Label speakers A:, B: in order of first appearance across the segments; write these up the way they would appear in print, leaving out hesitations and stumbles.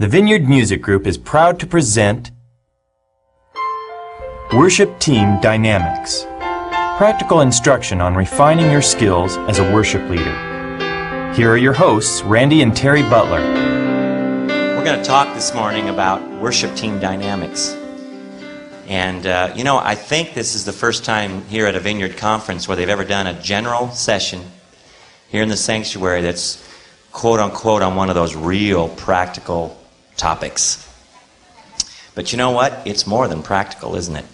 A: The Vineyard Music Group is proud to present Worship Team Dynamics. Practical instruction on refining your skills as a worship leader. Here are your hosts, Randy and Terry Butler.
B: We're going to talk this morning about worship team dynamics. And, I think this is the first time here at a Vineyard Conference where they've ever done a general session here in the sanctuary that's quote-unquote on one of those real practical topics. But you know what? It's more than practical, isn't it?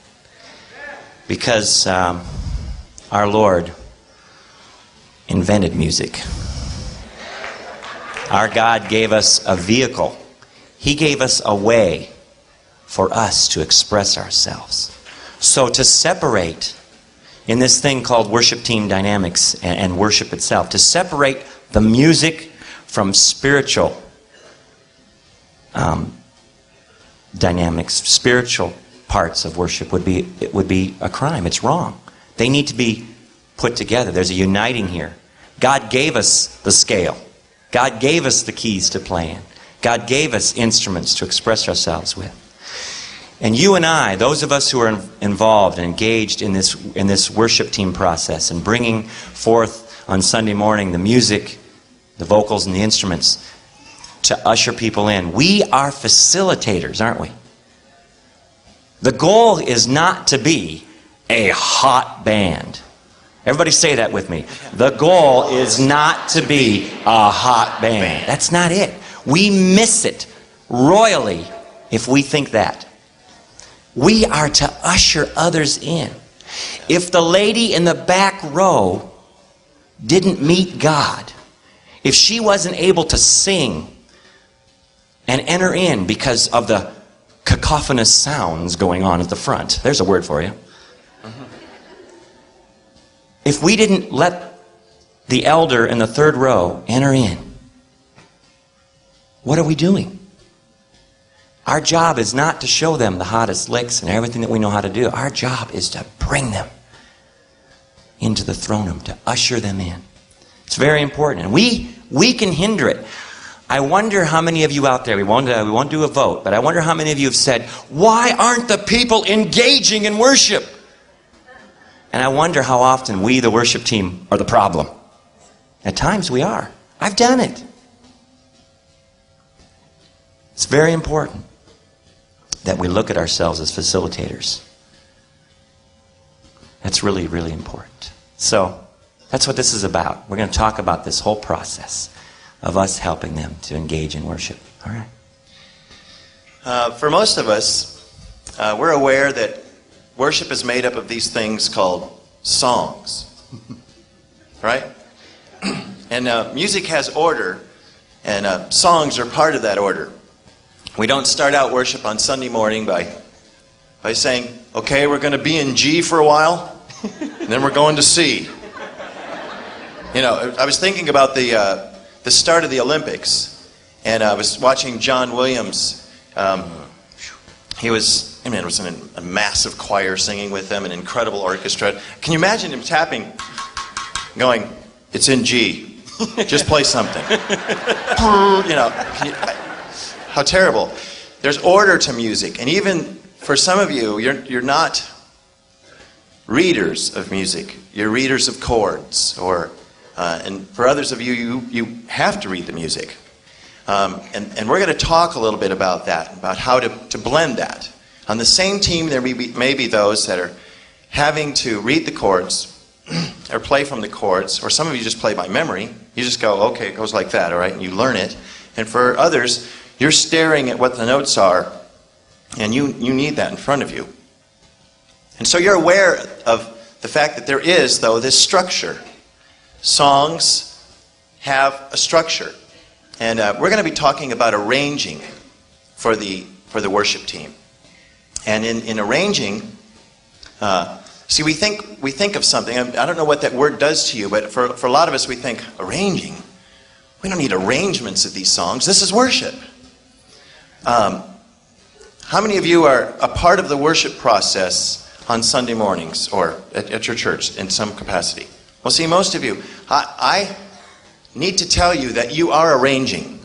B: Because our Lord invented music. Our God gave us a vehicle. He gave us a way for us to express ourselves. So to separate in this thing called worship team dynamics and worship itself, to separate the music from spiritual dynamics, spiritual parts of worship would be a crime. It's wrong. They need to be put together. There's a uniting here. God gave us the scale. God gave us the keys to play in. God gave us instruments to express ourselves with. And you and I, those of us who are involved and engaged in this worship team process and bringing forth on Sunday morning the music, the vocals, and the instruments to usher people in, we are facilitators, aren't we? The goal is not to be a hot band. Everybody say that with me. The goal is not to be a hot band. That's not it. We miss it royally if we think that. We are to usher others in. If the lady in the back row didn't meet God, if she wasn't able to sing and enter in because of the cacophonous sounds going on at the front, there's a word for you. If we didn't let the elder in the third row enter in, what are we doing? Our job is not to show them the hottest licks and everything that we know how to do. Our job is to bring them into the throne room, to usher them in. It's very important. And we can hinder it. I wonder how many of you out there, we won't do a vote, but I wonder how many of you have said, why aren't the people engaging in worship? And I wonder how often we, the worship team, are the problem. At times we are. I've done it. It's very important that we look at ourselves as facilitators. That's really, really important. So, that's what this is about. We're going to talk about this whole process of us helping them to engage in worship. All right.
C: For most of us, we're aware that worship is made up of these things called songs. Right? And music has order, and songs are part of that order. We don't start out worship on Sunday morning by saying, okay, we're going to be in G for a while, and then we're going to C. I was thinking about the start of the Olympics, and I was watching John Williams. It was a massive choir singing with them, an incredible orchestra. Can you imagine him tapping, going, it's in G, just play something. How terrible. There's order to music, and even for some of you, you're not readers of music. You're readers of chords, and for others of you, you have to read the music. And we're going to talk a little bit about that, about how to blend that. On the same team, there may be those that are having to read the chords or play from the chords, or some of you just play by memory. You just go, okay, it goes like that, all right, and you learn it. And for others, you're staring at what the notes are, and you need that in front of you. And so you're aware of the fact that there is, though, this structure. Songs have a structure. And we're going to be talking about arranging for the worship team. And in arranging, we think of something. I don't know what that word does to you, but for a lot of us, we think, arranging? We don't need arrangements of these songs. This is worship. How many of you are a part of the worship process on Sunday mornings or at your church in some capacity? Well, see, most of you, I need to tell you that you are arranging.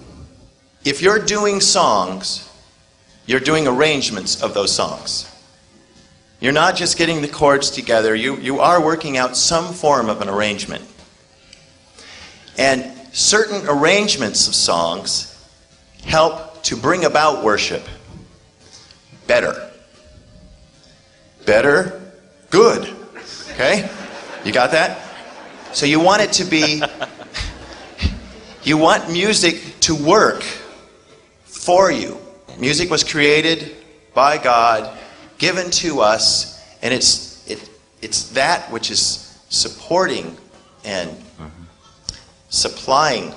C: if you're doing songs, you're doing arrangements of those songs. You're not just getting the chords together. You are working out some form of an arrangement. And certain arrangements of songs help to bring about worship better. Better, good. Okay? You got that? So you want it to be, you want music to work for you. Music was created by God, given to us, and it's that which is supporting and supplying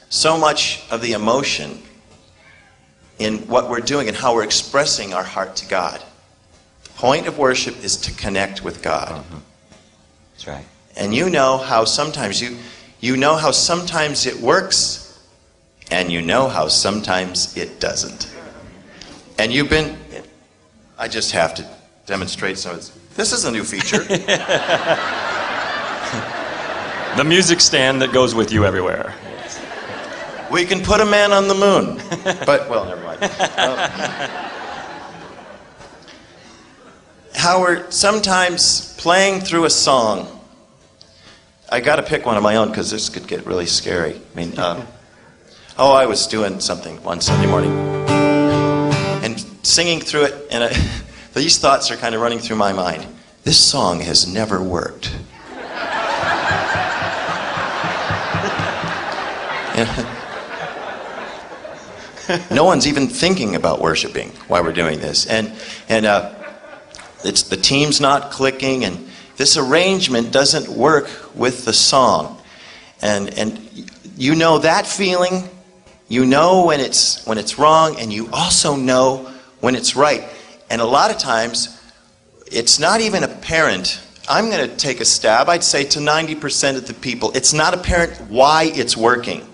C: so much of the emotion in what we're doing and how we're expressing our heart to God. The point of worship is to connect with God.
B: That's right.
C: And you know how sometimes you know how sometimes it works, and you know how sometimes it doesn't. And I just have to demonstrate some of this. This is a new feature.
B: The music stand that goes with you everywhere.
C: We can put a man on the moon. But, well, never mind. How we're sometimes playing through a song. I got to pick one of my own because this could get really scary. I mean, I was doing something one Sunday morning and singing through it, and these thoughts are kind of running through my mind. This song has never worked. No one's even thinking about worshiping while we're doing this, and it's the team's not clicking, and this arrangement doesn't work with the song, and you know that feeling. You know when it's wrong, and you also know when it's right. And a lot of times, it's not even apparent. I'm going to take a stab. I'd say to 90% of the people, it's not apparent why it's working.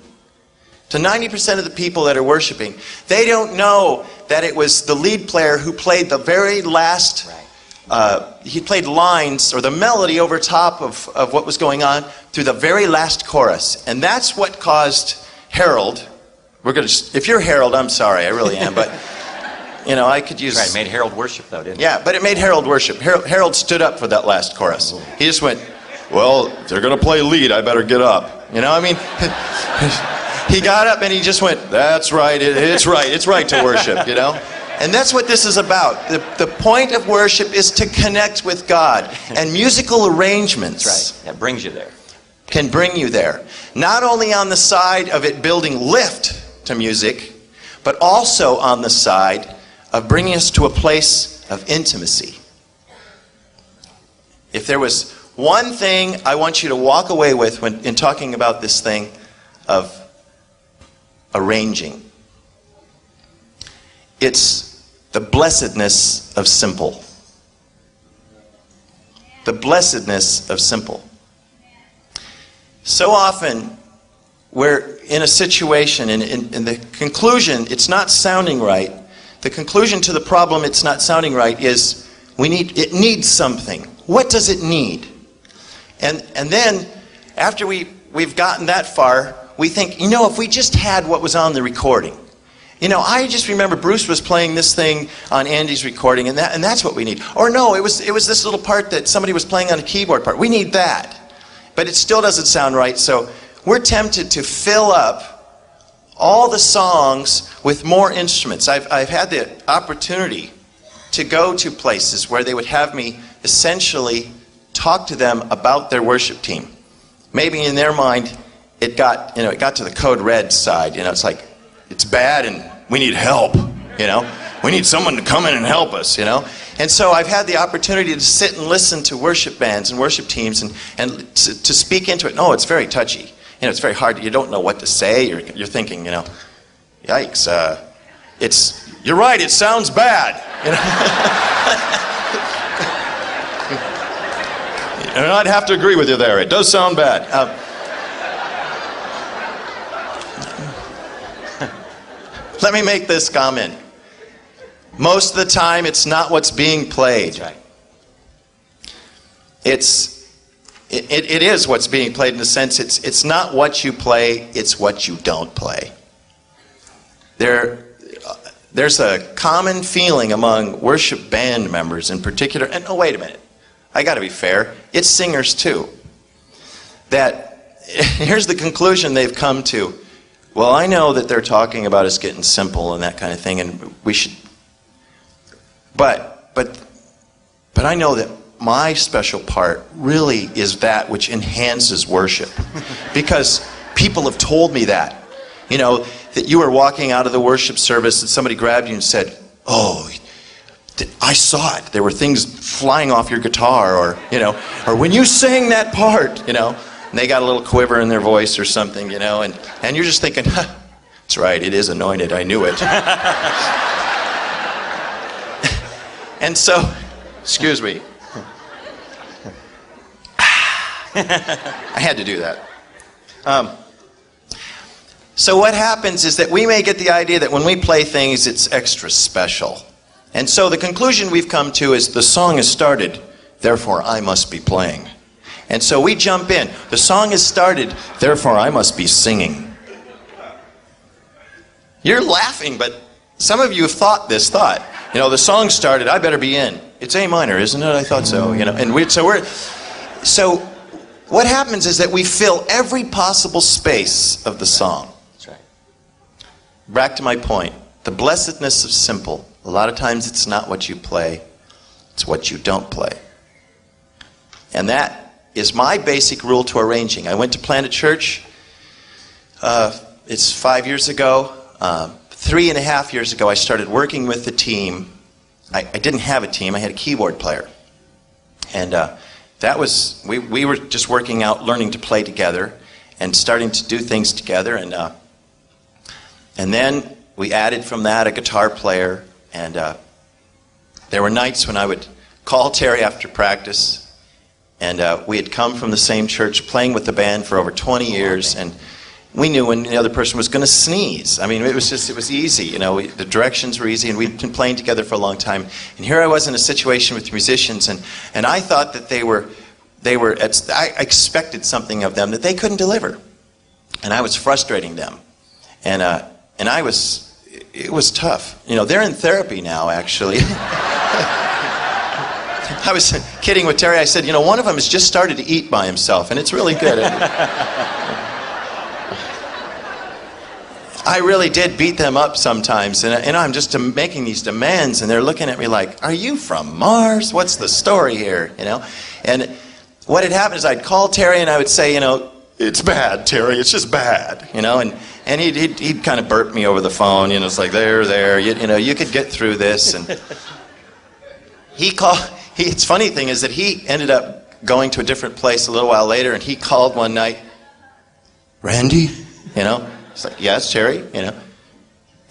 C: To 90% of the people that are worshiping, they don't know that it was the lead player who played the very last, he played lines or the melody over top of what was going on through the very last chorus. And that's what caused Harold, if you're Harold, I'm sorry, I really am, but I could use...
B: Right, it made Harold worship though, didn't it?
C: Yeah, but it made Harold worship. Harold stood up for that last chorus. He just went, well, if they're going to play lead, I better get up. He got up and he just went, that's right, it's right to worship, And that's what this is about. The point of worship is to connect with God. And musical arrangements...
B: That's right, that brings you there.
C: Can bring you there. Not only on the side of it building lift to music, but also on the side of bringing us to a place of intimacy. If there was one thing I want you to walk away with in talking about this thing of arranging, it's the blessedness of simple. The blessedness of simple. So often, we're in a situation, and in the conclusion, it's not sounding right. The conclusion to the problem, it's not sounding right, is it needs something. What does it need? And then, after we've gotten that far, we think, if we just had what was on the recording. I just remember Bruce was playing this thing on Andy's recording, and that's what we need. Or no, it was this little part that somebody was playing on a keyboard part. We need that. But it still doesn't sound right, so we're tempted to fill up all the songs with more instruments. I've had the opportunity to go to places where they would have me essentially talk to them about their worship team. Maybe in their mind, it got to the code red side. It's like, it's bad and we need help. We need someone to come in and help us. And so I've had the opportunity to sit and listen to worship bands and worship teams and to speak into it. No, it's very touchy. It's very hard. You don't know what to say. You're thinking, yikes. You're right. It sounds bad. And I'd have to agree with you there. It does sound bad. Let me make this comment. Most of the time, it's not what's being played.
B: That's right.
C: It is what's being played in the sense it's not what you play, it's what you don't play. there's a common feeling among worship band members in particular, and oh, wait a minute, I got to be fair, it's singers too, that here's the conclusion they've come to. Well, I know that they're talking about us getting simple and that kind of thing, and we should, but I know that my special part really is that which enhances worship, because people have told me that. You know, that you were walking out of the worship service and somebody grabbed you and said, "Oh, I saw it. There were things flying off your guitar," or, you know, or when you sang that part, you know, and they got a little quiver in their voice or something, you know, and you're just thinking, huh, that's right, it is anointed, I knew it. And so, excuse me. I had to do that. So what happens is that we may get the idea that when we play things, it's extra special. And so the conclusion we've come to is the song has started, therefore I must be playing. And so we jump in. The song has started, therefore I must be singing. You're laughing, but some of you have thought this thought. You know, the song started, I better be in. It's A minor, isn't it? I thought so. You know, and so what happens is that we fill every possible space of the song.
B: That's right.
C: Back to my point, the blessedness of simple. A lot of times it's not what you play, it's what you don't play. And that is my basic rule to arranging. I went to plant a church, it's 5 years ago. 3.5 years ago, I started working with the team. I didn't have a team, I had a keyboard player. And that was, we were just working out, learning to play together and starting to do things together. And then we added from that a guitar player. And there were nights when I would call Terry after practice. And we had come from the same church, playing with the band for over 20 years. And we knew when the other person was going to sneeze. I mean, it was easy. You know, the directions were easy, and we'd been playing together for a long time. And here I was in a situation with musicians, and I thought that I expected something of them that they couldn't deliver. And I was frustrating them. And it was tough. You know, they're in therapy now, actually. I was kidding with Terry. I said, you know, one of them has just started to eat by himself, and it's really good. I really did beat them up sometimes, and I'm just making these demands, and they're looking at me like, are you from Mars? What's the story here? You know? And what had happened is I'd call Terry, and I would say, you know, it's bad, Terry, it's just bad, you know, and he'd kind of burp me over the phone, you know, it's like, there, you know, you could get through this. And it's funny thing is that he ended up going to a different place a little while later, and he called one night, Randy, you know, it's like, yes, Terry, you know,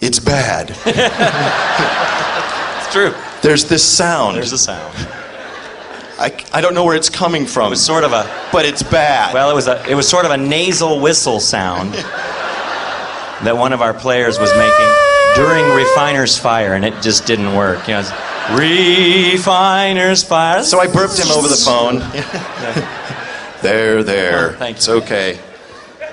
C: it's bad.
B: It's true.
C: There's this sound.
B: There's a sound.
C: I don't know where it's coming from.
B: It was sort of a...
C: But it's bad.
B: Well, it was sort of a nasal whistle sound that one of our players was making during Refiner's Fire, and it just didn't work. You know, Refiner's Fire.
C: So I burped him over the phone. There.
B: Oh, thank you.
C: It's okay.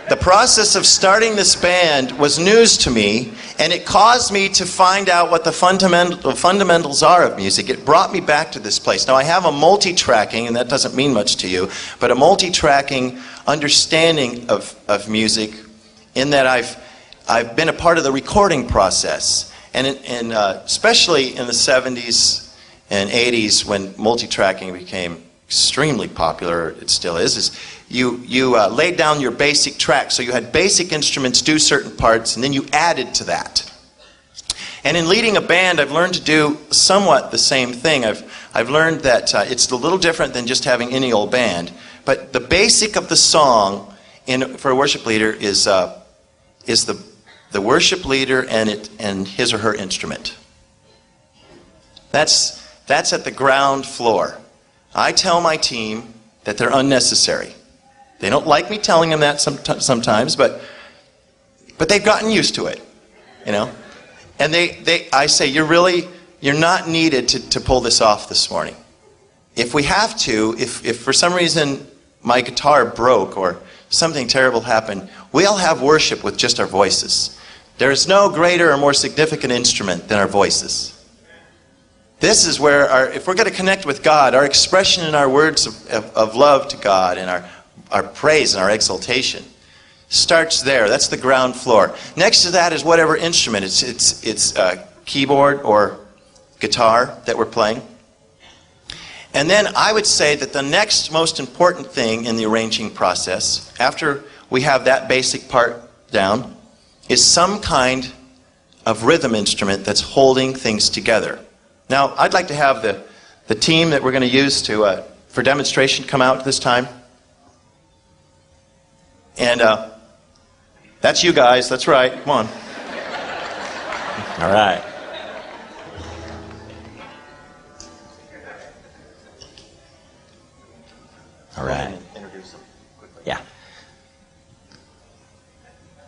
C: The process of starting this band was news to me, and it caused me to find out what the fundamentals are of music. It brought me back to this place. Now, I have a multi-tracking, and that doesn't mean much to you, but a multi-tracking understanding of music in that I've been a part of the recording process. And especially in the 70s and 80s, when multi-tracking became extremely popular, it still is you laid down your basic track. So you had basic instruments do certain parts, and then you added to that. And in leading a band, I've learned to do somewhat the same thing. I've learned that it's a little different than just having any old band. But the basic of the song for a worship leader is the worship leader and his or her instrument. That's at the ground floor. I tell my team that they're unnecessary. They don't like me telling them that sometimes, but they've gotten used to it, you know. And I say, you're not needed to pull this off this morning. If we have to, if for some reason my guitar broke or something terrible happened, we'll have worship with just our voices. There is no greater or more significant instrument than our voices. This is where, if we're going to connect with God, our expression in our words of love to God and our praise and our exaltation starts there. That's the ground floor. Next to that is whatever instrument. It's keyboard or guitar that we're playing. And then I would say that the next most important thing in the arranging process, after we have that basic part down, is some kind of rhythm instrument that's holding things together. Now, I'd like to have the team that we're going to use for demonstration come out this time. And that's you guys. That's right. Come on.
B: All right. All right. Yeah.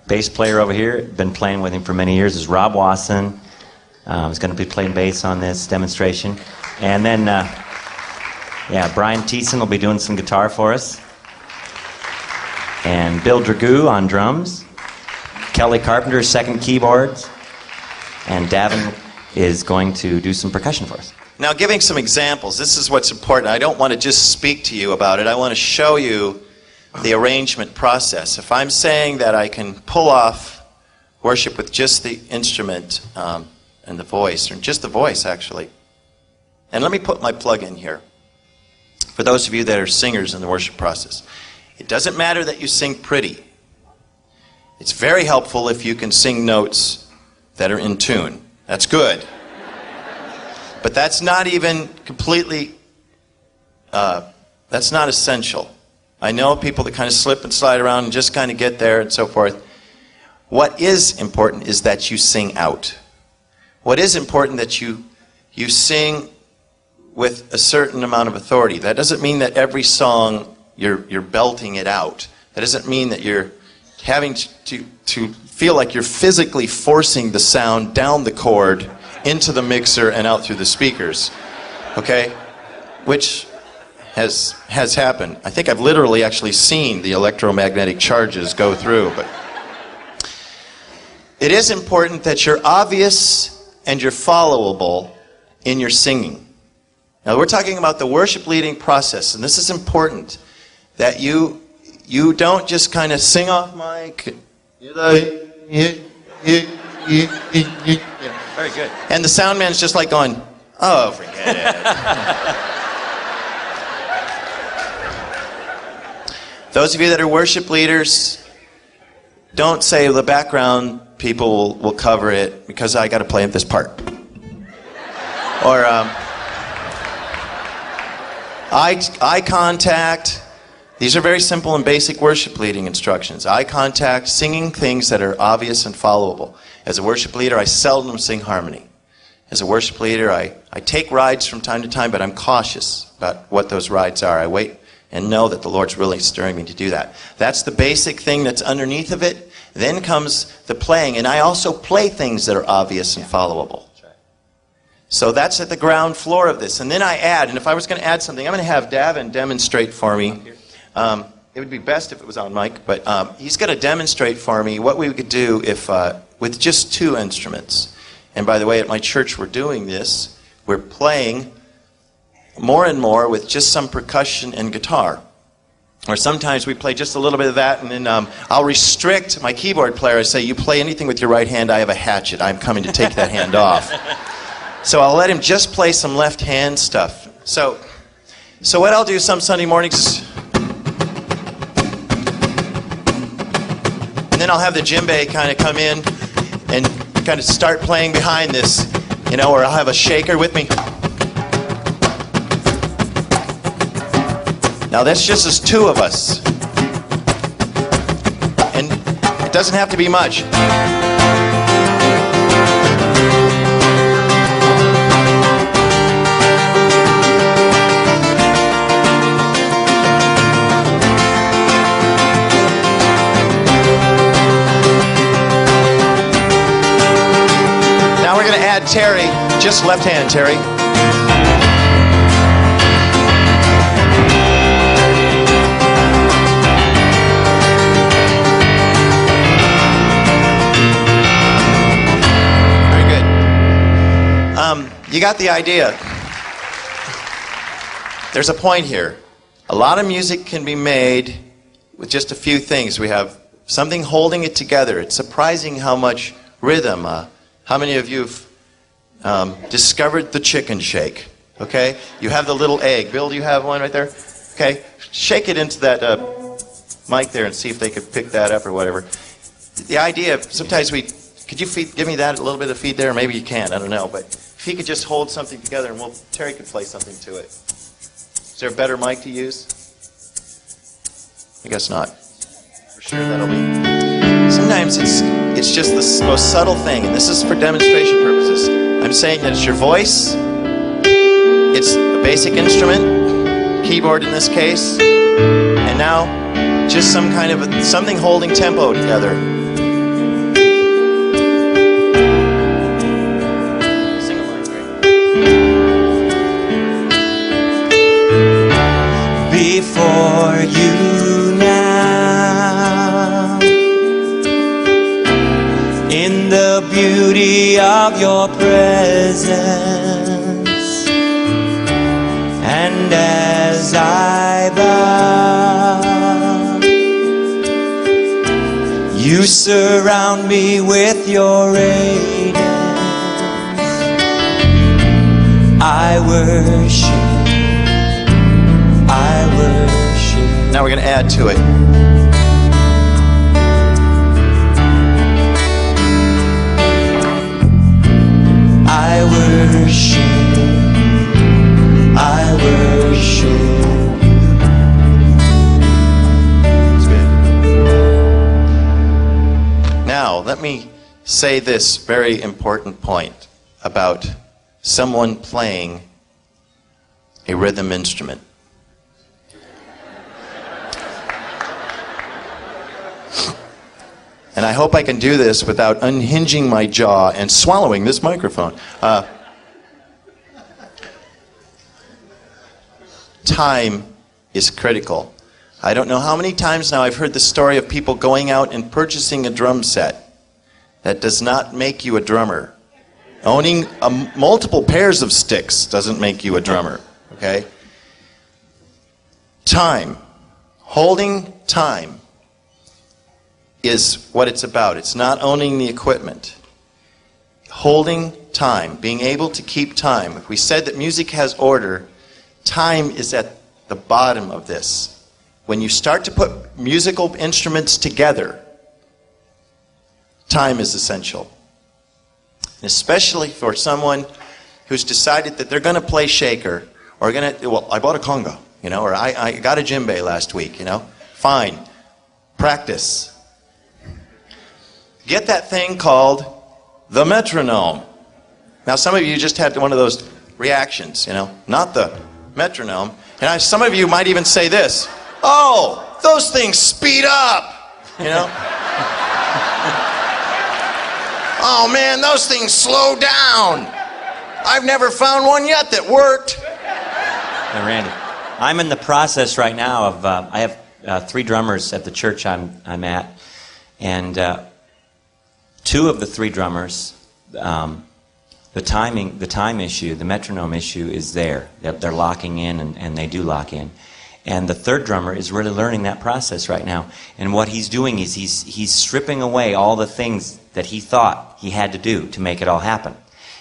B: Bass player over here, been playing with him for many years, is Rob Wasson. He's going to be playing bass on this demonstration. And then, Brian Thiessen will be doing some guitar for us. And Bill Dragoo on drums. Kelly Carpenter, second keyboards. And Davin is going to do some percussion for us.
C: Now, giving some examples, this is what's important. I don't want to just speak to you about it. I want to show you the arrangement process. If I'm saying that I can pull off worship with just the instrument and the voice, or just the voice, actually. And let me put my plug in here. For those of you that are singers in the worship process, it doesn't matter that you sing pretty. It's very helpful if you can sing notes that are in tune. That's good. But that's not even completely, that's not essential. I know people that kind of slip and slide around and just kind of get there and so forth. What is important is that you sing out. What is important that you sing with a certain amount of authority. That doesn't mean that every song you're belting it out. That doesn't mean that you're having to feel like you're physically forcing the sound down the chord into the mixer and out through the speakers. Okay? Which has happened. I think I've literally actually seen the electromagnetic charges go through. But it is important that you're obvious and you're followable in your singing. Now, we're talking about the worship leading process, and this is important, that you don't just kind of sing off mic. Very good. And the sound man's just like going, oh, forget it. Those of you that are worship leaders, don't say the background people will cover it because I got to play this part. Or eye contact. These are very simple and basic worship leading instructions. Eye contact, singing things that are obvious and followable. As a worship leader, I seldom sing harmony. As a worship leader, I take rides from time to time, but I'm cautious about what those rides are. I wait and know that the Lord's really stirring me to do that. That's the basic thing that's underneath of it. Then comes the playing, and I also play things that are obvious and followable. So that's at the ground floor of this. And then I add, and if I was going to add something, I'm going to have Davin demonstrate for me. It would be best if it was on mic, but he's going to demonstrate for me what we could do if with just two instruments. And by the way, at my church we're doing this. We're playing more and more with just some percussion and guitar. Or sometimes we play just a little bit of that, and then I'll restrict my keyboard player. I say, you play anything with your right hand, I have a hatchet. I'm coming to take that hand off. So I'll let him just play some left hand stuff. So what I'll do some Sunday mornings, and then I'll have the djembe kind of come in and kind of start playing behind this, or I'll have a shaker with me. Now that's just as two of us. And it doesn't have to be much. Now we're going to add Terry, just left hand Terry. You got the idea. There's a point here. A lot of music can be made with just a few things. We have something holding it together. It's surprising how much rhythm. How many of you have discovered the chicken shake? Okay? You have the little egg. Bill, do you have one right there? Okay? Shake it into that mic there and see if they could pick that up or whatever. The idea, sometimes could you give me that, a little bit of feed there? Maybe you can't, I don't know. But if he could just hold something together and Terry could play something to it. Is there a better mic to use? I guess not. For sure that'll be. Sometimes it's just the most subtle thing, and this is for demonstration purposes. I'm saying that it's your voice, it's a basic instrument, keyboard in this case, and now just some kind of something holding tempo together. Sing along, Greg.
B: Before you now, in the beauty of your presence, and as I bow, you surround me with your radiance. I worship.
C: Now we're going to add to it.
B: I worship. I worship.
C: That's good. Now, let me say this very important point about someone playing a rhythm instrument. And I hope I can do this without unhinging my jaw and swallowing this microphone. Time is critical. I don't know how many times now I've heard the story of people going out and purchasing a drum set. That does not make you a drummer. Owning multiple pairs of sticks doesn't make you a drummer. Okay? Time. Holding time is what it's about. It's not owning the equipment. Holding time, being able to keep time. If we said that music has order, time is at the bottom of this. When you start to put musical instruments together, time is essential. Especially for someone who's decided that they're going to play shaker, or I bought a conga, or I got a djembe last week, Fine. Practice. Get that thing called the metronome. Now, some of you just had one of those reactions, not the metronome. And some of you might even say this, oh, those things speed up, Oh, man, those things slow down. I've never found one yet that worked.
B: Hey, Randy, I'm in the process right now of, I have 3 drummers at the church I'm at, and 2 of the 3 drummers, the time issue, the metronome issue is there. They're locking in, and they do lock in. And the 3rd drummer is really learning that process right now. And what he's doing is he's stripping away all the things that he thought he had to do to make it all happen.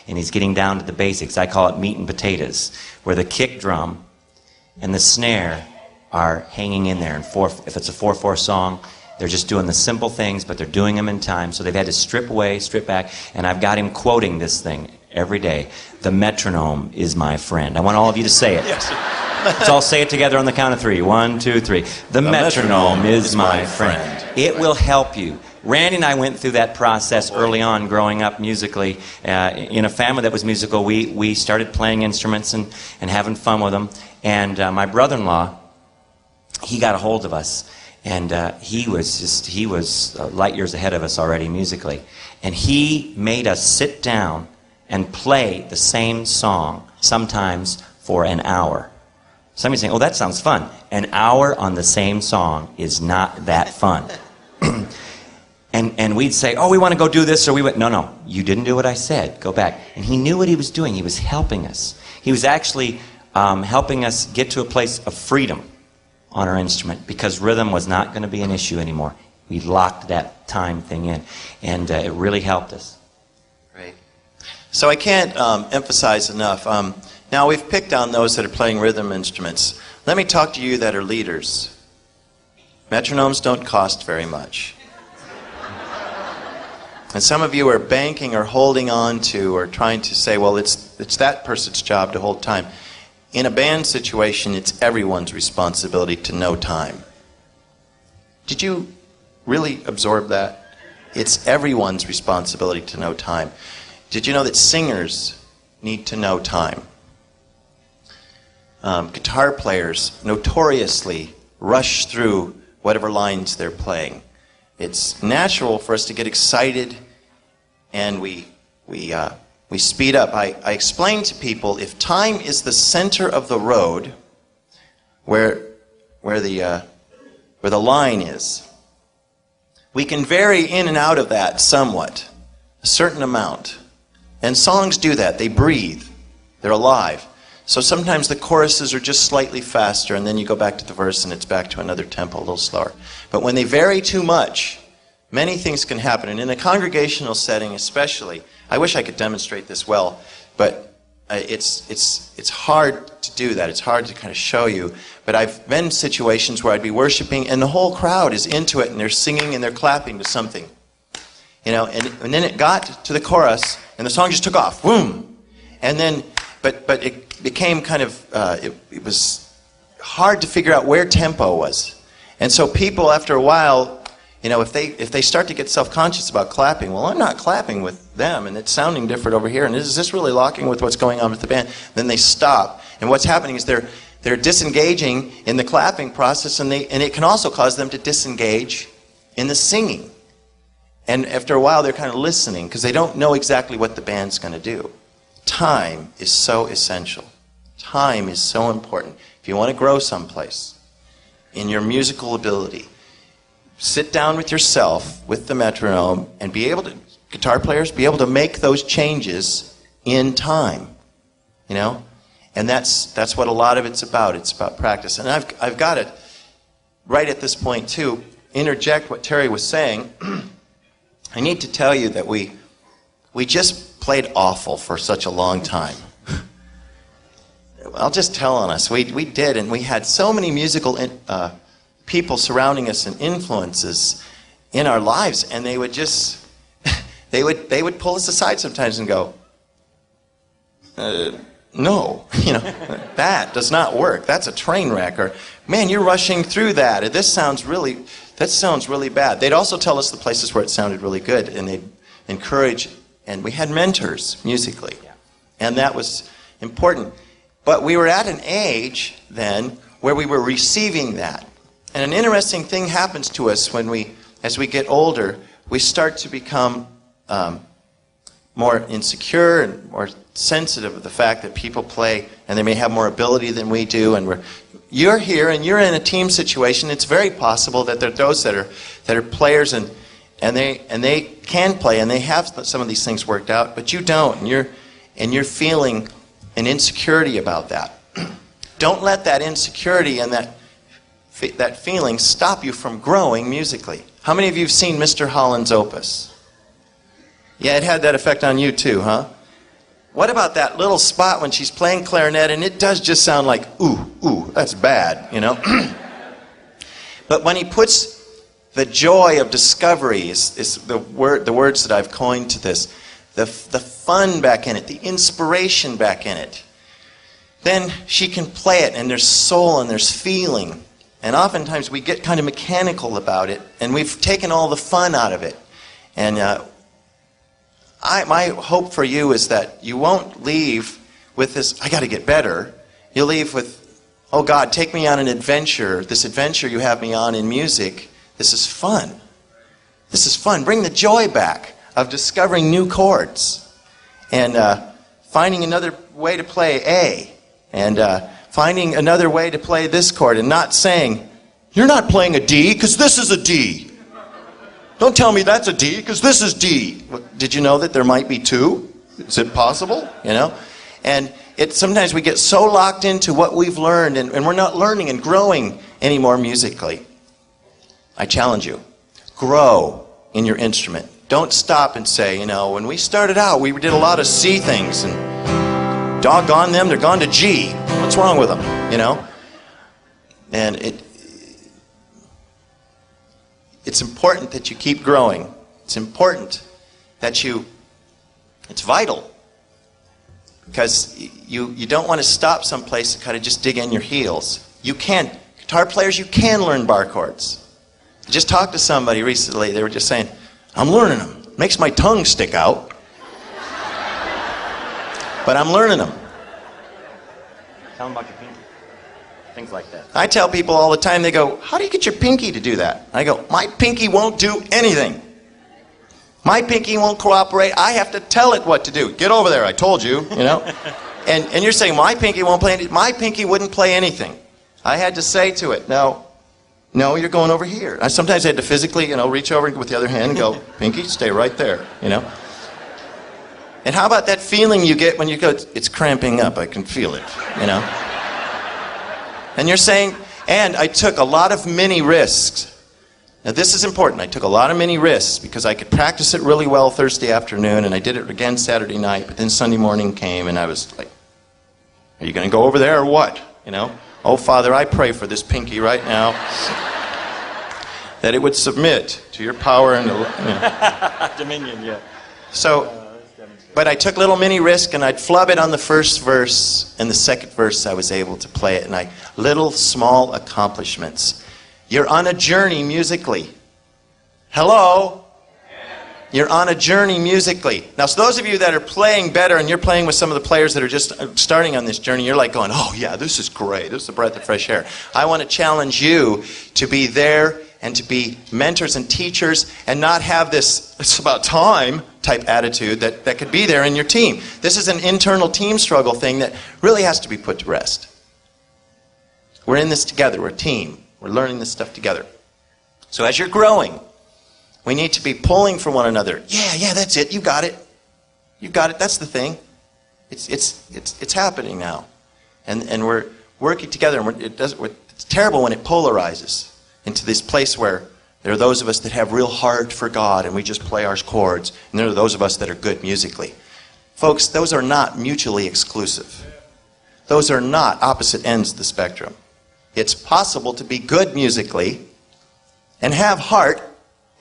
B: And he's getting down to the basics. I call it meat and potatoes, where the kick drum and the snare are hanging in there. And if it's a 4/4 song, they're just doing the simple things, but they're doing them in time. So they've had to strip away, strip back, and I've got him quoting this thing every day. The metronome is my friend. I want all of you to say it.
C: Yes.
B: Let's all say it together on the count of 3. 1, 2, 3. The metronome is my friend. It will help you. Randy and I went through that process early on growing up musically. In a family that was musical, we started playing instruments and having fun with them. And my brother-in-law, he got a hold of us. And he was light years ahead of us already musically. And he made us sit down and play the same song, sometimes for an hour. Somebody's saying, oh, that sounds fun. An hour on the same song is not that fun. And we'd say, oh, we want to go do this, or we went, no, you didn't do what I said. Go back. And he knew what he was doing. He was helping us. He was actually helping us get to a place of freedom on our instrument, because rhythm was not going to be an issue anymore. We locked that time thing in, and it really helped us.
C: Great. So I can't emphasize enough. Now we've picked on those that are playing rhythm instruments. Let me talk to you that are leaders. Metronomes don't cost very much. And some of you are banking or holding on to or trying to say, well, it's that person's job to hold time. In a band situation, it's everyone's responsibility to know time. Did you really absorb that? It's everyone's responsibility to know time. Did you know that singers need to know time? Guitar players notoriously rush through whatever lines they're playing. It's natural for us to get excited, and we speed up. I explain to people, if time is the center of the road, where the line is, we can vary in and out of that somewhat, a certain amount. And songs do that. They breathe. They're alive. So sometimes the choruses are just slightly faster, and then you go back to the verse and it's back to another tempo, a little slower. But when they vary too much, many things can happen. And in a congregational setting especially, I wish I could demonstrate this well, but it's hard to do that. It's hard to kind of show you. But I've been in situations where I'd be worshiping and the whole crowd is into it and they're singing and they're clapping to something. You know, and then it got to the chorus and the song just took off. Boom! And then, but it became kind of, it was hard to figure out where tempo was. And so people, after a while, you know, if they start to get self-conscious about clapping, well, I'm not clapping with them, and it's sounding different over here, and is this really locking with what's going on with the band? Then they stop. And what's happening is they're disengaging in the clapping process, and it can also cause them to disengage in the singing. And after a while, they're kind of listening, because they don't know exactly what the band's going to do. Time is so essential. Time is so important. If you want to grow someplace in your musical ability, sit down with yourself, with the metronome, and be able to, guitar players, be able to make those changes in time. You know? And that's what a lot of it's about. It's about practice. And I've got it right at this point, too, interject what Terry was saying. I need to tell you that we just played awful for such a long time. I'll just tell on us. We did, and we had so many musical people surrounding us and influences in our lives, and they would just they would pull us aside sometimes and go, no, you know, that does not work. That's a train wreck. Or, man, you're rushing through that. That sounds really bad. They'd also tell us the places where it sounded really good, and they'd encourage. And we had mentors musically, and that was important. But we were at an age then where we were receiving that. And an interesting thing happens to us as we get older. We start to become more insecure and more sensitive of the fact that people play and they may have more ability than we do. And you're here and you're in a team situation. It's very possible that there are those that are players and they can play and they have some of these things worked out, but you don't, and you're feeling an insecurity about that. Don't let that insecurity and that feeling stop you from growing musically. How many of you have seen Mr. Holland's Opus? Yeah, it had that effect on you too, huh? What about that little spot when she's playing clarinet and it does just sound like, ooh, that's bad, you know? But when he puts the joy of discovery is the words that I've coined to this, the fun back in it, the inspiration back in it, then she can play it and there's soul and there's feeling. And oftentimes we get kind of mechanical about it, and we've taken all the fun out of it. And my hope for you is that you won't leave with this, I got to get better. You'll leave with, oh God, take me on an adventure. This adventure you have me on in music, this is fun. This is fun. Bring the joy back of discovering new chords and finding another way to play A, and finding another way to play this chord, and not saying, you're not playing a D because this is a D. Don't tell me that's a D, because this is D. Well, did you know that there might be two? Is it possible? And sometimes we get so locked into what we've learned, and we're not learning and growing anymore musically. I challenge you, grow in your instrument. Don't stop and say, when we started out, we did a lot of C things, and doggone them, they're gone to G. What's wrong with them, And it's important that you keep growing. It's important that it's vital. Because you don't want to stop someplace and kind of just dig in your heels. You can. Guitar players, you can learn bar chords. I just talked to somebody recently. They were just saying, I'm learning them. Makes my tongue stick out. But I'm learning them.
B: Tell them about your pinky. Things like that.
C: I tell people all the time, they go, how do you get your pinky to do that? I go, my pinky won't do anything. My pinky won't cooperate. I have to tell it what to do. Get over there, I told you, And you're saying my pinky won't play anything. My pinky wouldn't play anything. I had to say to it, no, you're going over here. Sometimes I had to physically, reach over with the other hand and go, pinky, stay right there, And how about that feeling you get when you go, it's cramping up, I can feel it, And you're saying, and I took a lot of mini risks. Now this is important. I took a lot of mini risks because I could practice it really well Thursday afternoon, and I did it again Saturday night, but then Sunday morning came and I was like, are you going to go over there or what? Oh, Father, I pray for this pinky right now that it would submit to your power and
B: dominion, yeah.
C: So, but I took little mini risk and I'd flub it on the first verse, and the second verse I was able to play it, and little small accomplishments. You're on a journey musically. Hello? You're on a journey musically. Now, so those of you that are playing better and you're playing with some of the players that are just starting on this journey, you're like going, oh yeah, this is great. This is a breath of fresh air. I want to challenge you to be there and to be mentors and teachers and not have this, it's about time type attitude that could be there in your team. This is an internal team struggle thing that really has to be put to rest. We're in this together. We're a team. We're learning this stuff together. So as you're growing, we need to be pulling for one another. Yeah, that's it. You got it. You got it. That's the thing. It's happening now, and we're working together. And it's terrible when it polarizes into this place where there are those of us that have real heart for God and we just play our chords, and there are those of us that are good musically. Folks, those are not mutually exclusive. Those are not opposite ends of the spectrum. It's possible to be good musically and have heart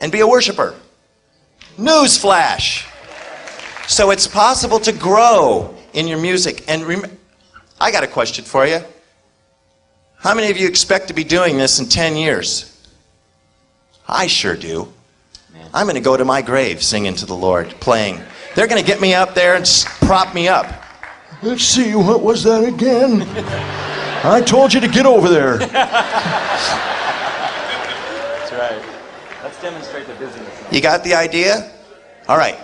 C: and be a worshiper. Newsflash! So it's possible to grow in your music. And I got a question for you. How many of you expect to be doing this in 10 years? I sure do. Man. I'm going to go to my grave singing to the Lord, playing. They're going to get me up there and prop me up. Let's see, what was that again? I told you to get over there.
B: That's right. Let's demonstrate the busyness.
C: You got the idea? All right.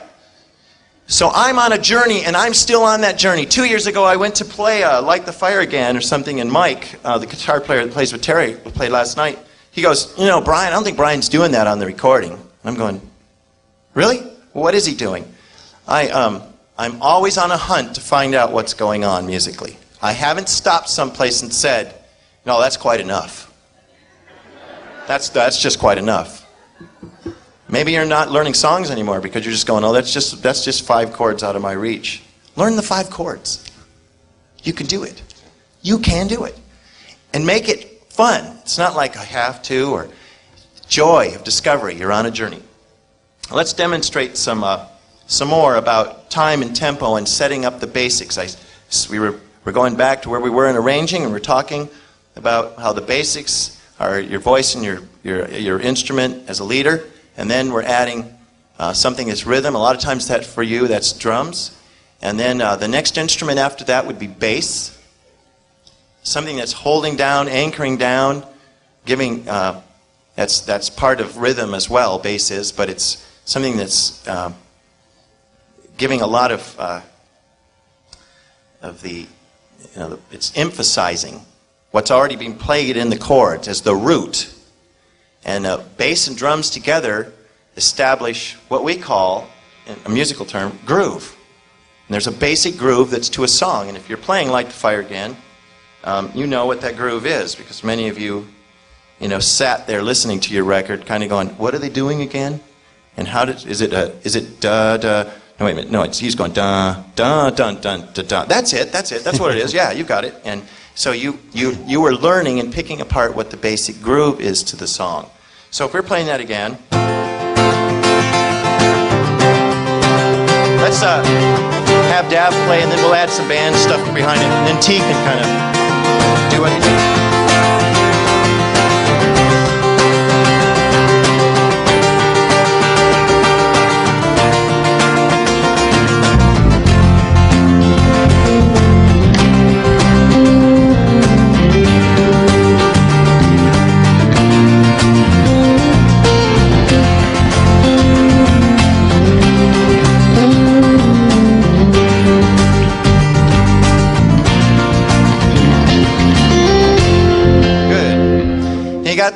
C: So I'm on a journey, and I'm still on that journey. 2 years ago, I went to play Light the Fire Again or something, and Mike, the guitar player that plays with Terry, who played last night, he goes, Brian, I don't think Brian's doing that on the recording. And I'm going, really? Well, what is he doing? I'm always on a hunt to find out what's going on musically. I haven't stopped someplace and said, no, that's quite enough. That's just quite enough. Maybe you're not learning songs anymore because you're just going, oh, that's just 5 chords out of my reach. Learn the 5 chords. You can do it. You can do it. And make it fun. It's not like I have to, or joy of discovery. You're on a journey. Let's demonstrate some more about time and tempo and setting up the basics. We're going back to where we were in arranging, and we're talking about how the basics are your voice and your instrument as a leader, and then we're adding something as rhythm. A lot of times that for you, that's drums. And then the next instrument after that would be bass. Something that's holding down, anchoring down, giving, that's part of rhythm as well, bass is, but it's something that's giving a lot of the, it's emphasizing what's already been played in the chords as the root. And bass and drums together, establish what we call, in a musical term, groove. And there's a basic groove that's to a song. And if you're playing Light the Fire Again, you know what that groove is, because many of you, sat there listening to your record, kind of going, "What are they doing again? And is it da da?" No, wait a minute. No, he's going da da da da da da. That's it. That's what it is. Yeah, you got it. And so you were learning and picking apart what the basic groove is to the song. So if we're playing that again, let's have Dav play, and then we'll add some band stuff behind it, and then T can kind of do what he does.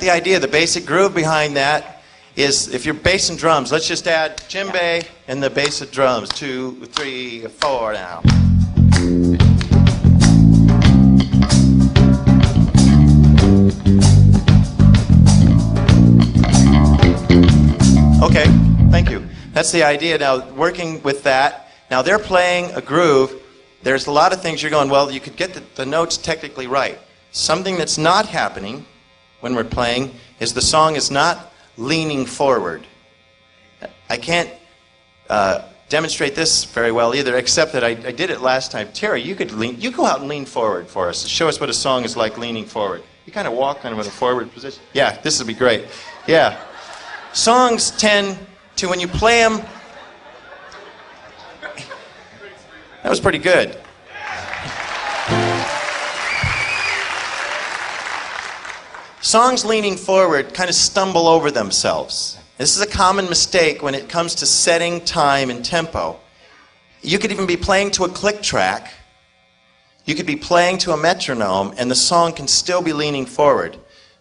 C: The idea, the basic groove behind that is, if you're bass and drums, let's just add djembe and the bass and drums. 2, 3, 4 now. Okay, thank you. That's the idea. Now, working with that, now they're playing a groove. There's a lot of things you're going, well, you could get the notes technically right. Something that's not happening when we're playing is the song is not leaning forward. I can't demonstrate this very well either, except that I did it last time. Terry, you go out and lean forward for us. Show us what a song is like leaning forward. You kind of walk kind of in a forward position. Yeah, this would be great. Yeah. Songs tend to, when you play them, that was pretty good. Songs leaning forward kind of stumble over themselves. This is a common mistake when it comes to setting time and tempo. You could even be playing to a click track. You could be playing to a metronome, and the song can still be leaning forward.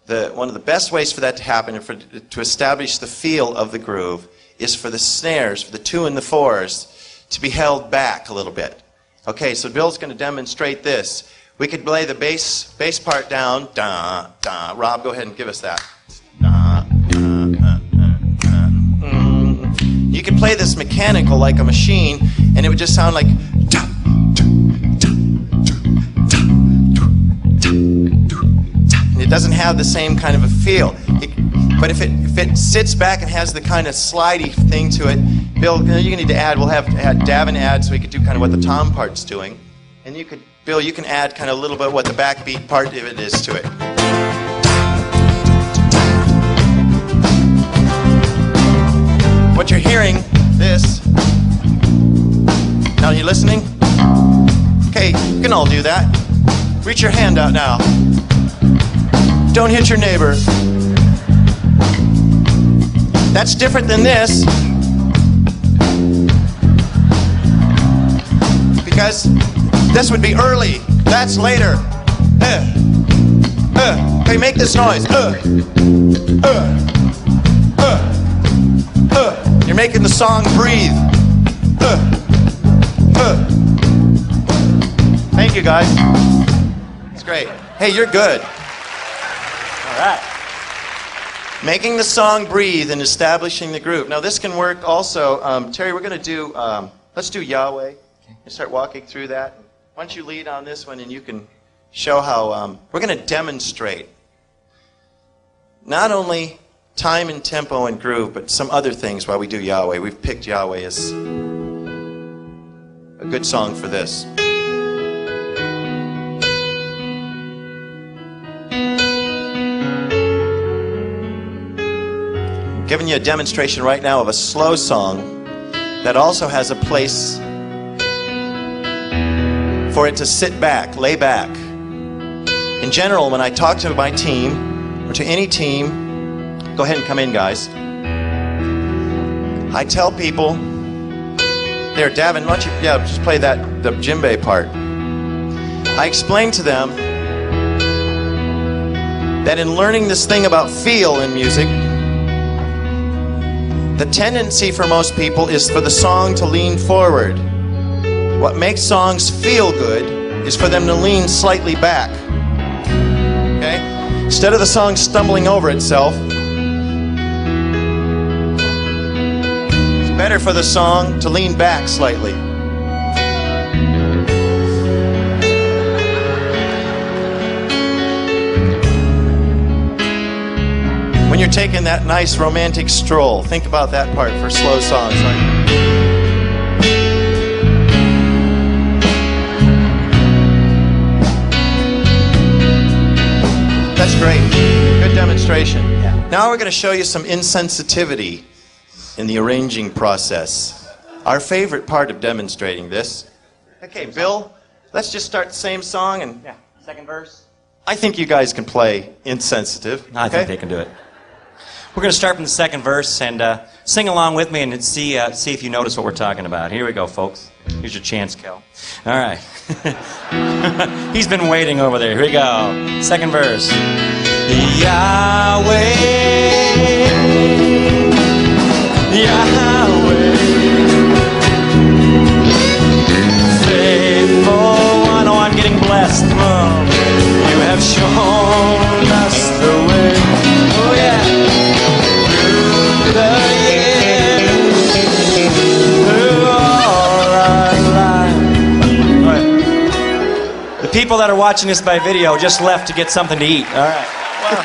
C: One of the best ways for that to happen, and to establish the feel of the groove, is for the snares, for the 2 and the 4s, to be held back a little bit. Okay, so Bill's going to demonstrate this. We could play the bass part down. Da, da. Rob, go ahead and give us that. Da, da, da, da, da. You could play this mechanical like a machine, and it would just sound like da, da, da, da, da, da, da. And it doesn't have the same kind of a feel. But if it sits back and has the kind of slidey thing to it, Bill, you need to add. We'll have Davin add, so we could do kind of what the tom part's doing, and you could. Bill, you can add kind of a little bit what the backbeat part of it is to it. What you're hearing, this. Now, are you listening? Okay, you can all do that. Reach your hand out now. Don't hit your neighbor. That's different than this. Because this would be early. That's later. Okay, make this noise. You're making the song breathe. Thank you, guys. It's great. Hey, you're good. All right. Making the song breathe and establishing the groove. Now, this can work also. Terry, we're going to do, let's do Yahweh. And start walking through that. Why don't you lead on this one, and you can show how we're going to demonstrate not only time and tempo and groove, but some other things while we do Yahweh. We've picked Yahweh as a good song for this. I'm giving you a demonstration right now of a slow song that also has a place for it to sit back, lay back. In general, when I talk to my team, or to any team, go ahead and come in, guys. I tell people, there, Davin, why don't you, just play the djembe part. I explain to them that in learning this thing about feel in music, The tendency for most people is for the song to lean forward. What makes songs feel good is for them to lean slightly back. Okay? Instead of the song stumbling over itself, it's better for the song to lean back slightly. When you're taking that nice romantic stroll, think about that part for slow songs. That's great. Good demonstration.
B: Yeah.
C: Now we're going to show you some insensitivity in the arranging process. Our favorite part of demonstrating this. Okay, Bill, let's just start the same song and
B: Yeah. Second verse.
C: I think you guys can play insensitive.
B: I think they can do it. We're going to start from the second verse and sing along with me and see if you notice what we're talking about. Here we go, folks. Here's your chance, Kel. All right. He's been waiting over there. Here we go. Second verse. Yahweh, Yahweh, faithful one. Oh, I'm getting blessed. Oh, you have shown us the way. Oh, yeah. The years, through all our lives. All right. The people that are watching this by video just left to get something to eat. All right. Well,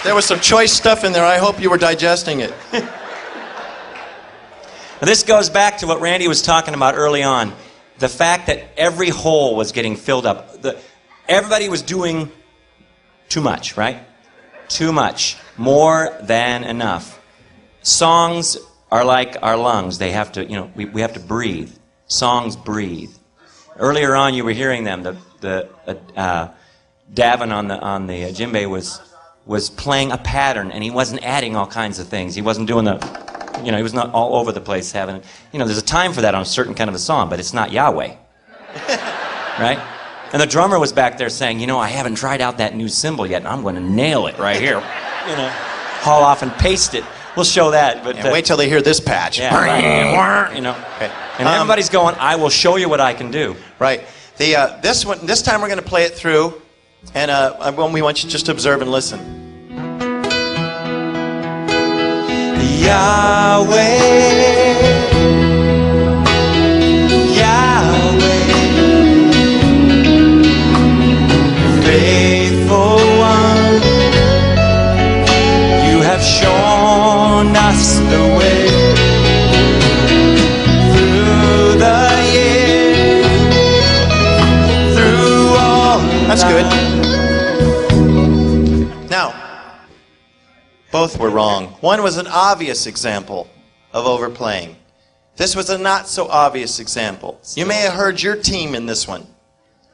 C: There was some choice stuff in there. I hope you were digesting it.
B: this goes back to what Randy was talking about early on. The fact that every hole was getting filled up. Everybody was doing too much, right? Too much. More than enough. Songs are like our lungs. They have to, we have to breathe. Songs breathe. Earlier on, you were hearing them. Davin on the djembe was playing a pattern, and he wasn't adding all kinds of things. He wasn't doing he was not all over the place having, there's a time for that on a certain kind of a song, but it's not Yahweh. Right? And the drummer was back there saying, I haven't tried out that new cymbal yet, and I'm going to nail it right here. Haul off and paste it. We'll show that. But
C: Wait till they hear this patch.
B: Yeah, right.
C: Okay.
B: And everybody's going, I will show you what I can do.
C: Right. This time we're going to play it through, and we want you just to observe and listen.
B: Yahweh, Yahweh, faithful one, you have shown us the way through the years, through all.
C: That's good. Now, both were wrong. One was an obvious example of overplaying. This was a not so obvious example. You may have heard your team in this one.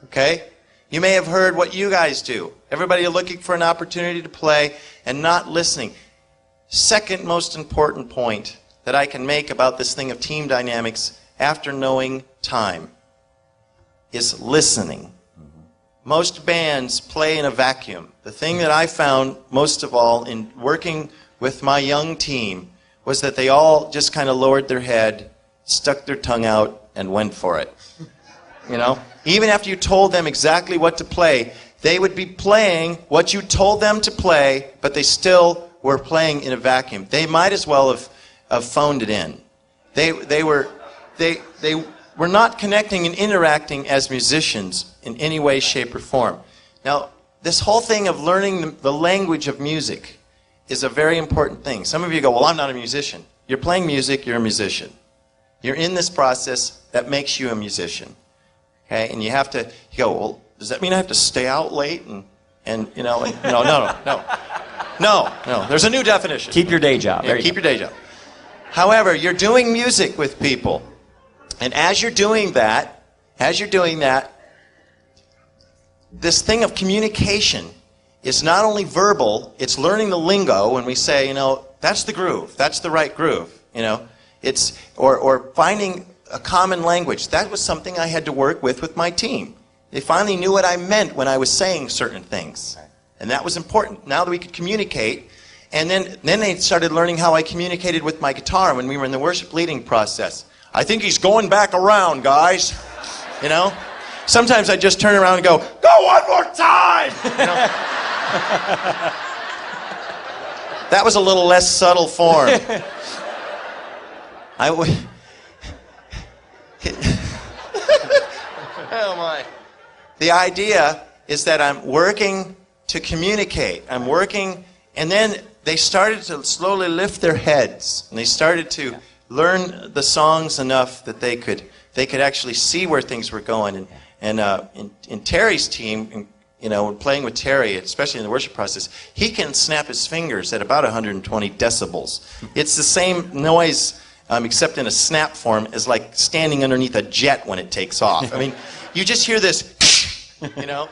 C: Okay? You may have heard what you guys do. Everybody looking for an opportunity to play and not listening. Second most important point that I can make about this thing of team dynamics after knowing time is listening. Most bands play in a vacuum. The thing that I found most of all in working with my young team was that they all just kind of lowered their head, stuck their tongue out, and went for it. Even after you told them exactly what to play, they would be playing what you told them to play, but they still were playing in a vacuum. They might as well have phoned it in. They were not connecting and interacting as musicians in any way, shape, or form. Now, this whole thing of learning the language of music is a very important thing. Some of you go, well, I'm not a musician. You're playing music, you're a musician. You're in this process that makes you a musician. Okay? And you go, well, does that mean I have to stay out late? No. There's a new definition.
B: Keep your day job.
C: Yeah, keep your day job. However, you're doing music with people. And as you're doing that, this thing of communication is not only verbal, it's learning the lingo when we say, that's the groove, that's the right groove, It's or finding a common language. That was something I had to work with my team. They finally knew what I meant when I was saying certain things. And that was important. Now that we could communicate, And then they started learning how I communicated with my guitar when we were in the worship leading process. I think he's going back around, guys. You know? Sometimes I just turn around and go one more time! You know? That was a little less subtle form. Oh my. The idea is that I'm working to communicate. I'm working, and then they started to slowly lift their heads, and they started to learn the songs enough that they could actually see where things were going. And in Terry's team, you know, when playing with Terry, especially in the worship process, he can snap his fingers at about 120 decibels. It's the same noise, except in a snap form, as like standing underneath a jet when it takes off. I mean, you just hear this, you know,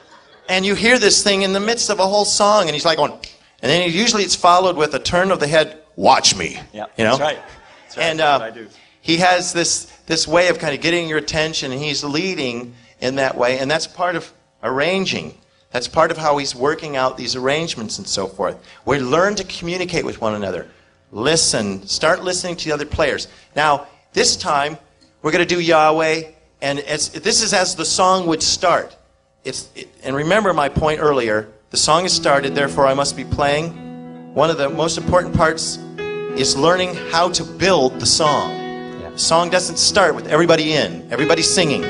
C: and you hear this thing in the midst of a whole song, and he's like going, and then usually it's followed with a turn of the head, watch me,
B: yep,
C: you know?
B: That's right. That's right.
C: And
B: that's what I do.
C: He has this way of kind of getting your attention, and he's leading in that way, and that's part of arranging. That's part of how he's working out these arrangements and so forth. We learn to communicate with one another. Listen. Start listening to the other players. Now, this time, we're going to do Yahweh, and this is as the song would start. And remember my point earlier, the song is started, therefore I must be playing. One of the most important parts is learning how to build the song.
B: Yeah.
C: The song doesn't start with everybody everybody singing.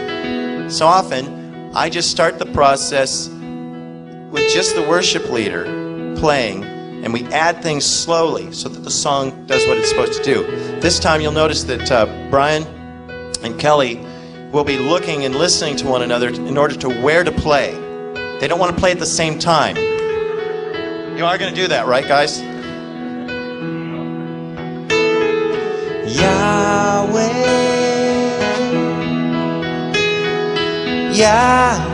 C: So often, I just start the process with just the worship leader playing, and we add things slowly so that the song does what it's supposed to do. This time you'll notice that Brian and Kelly will be looking and listening to one another in order to where to play. They don't want to play at the same time. You are going to do that, right, guys?
B: Yahweh, Yahweh,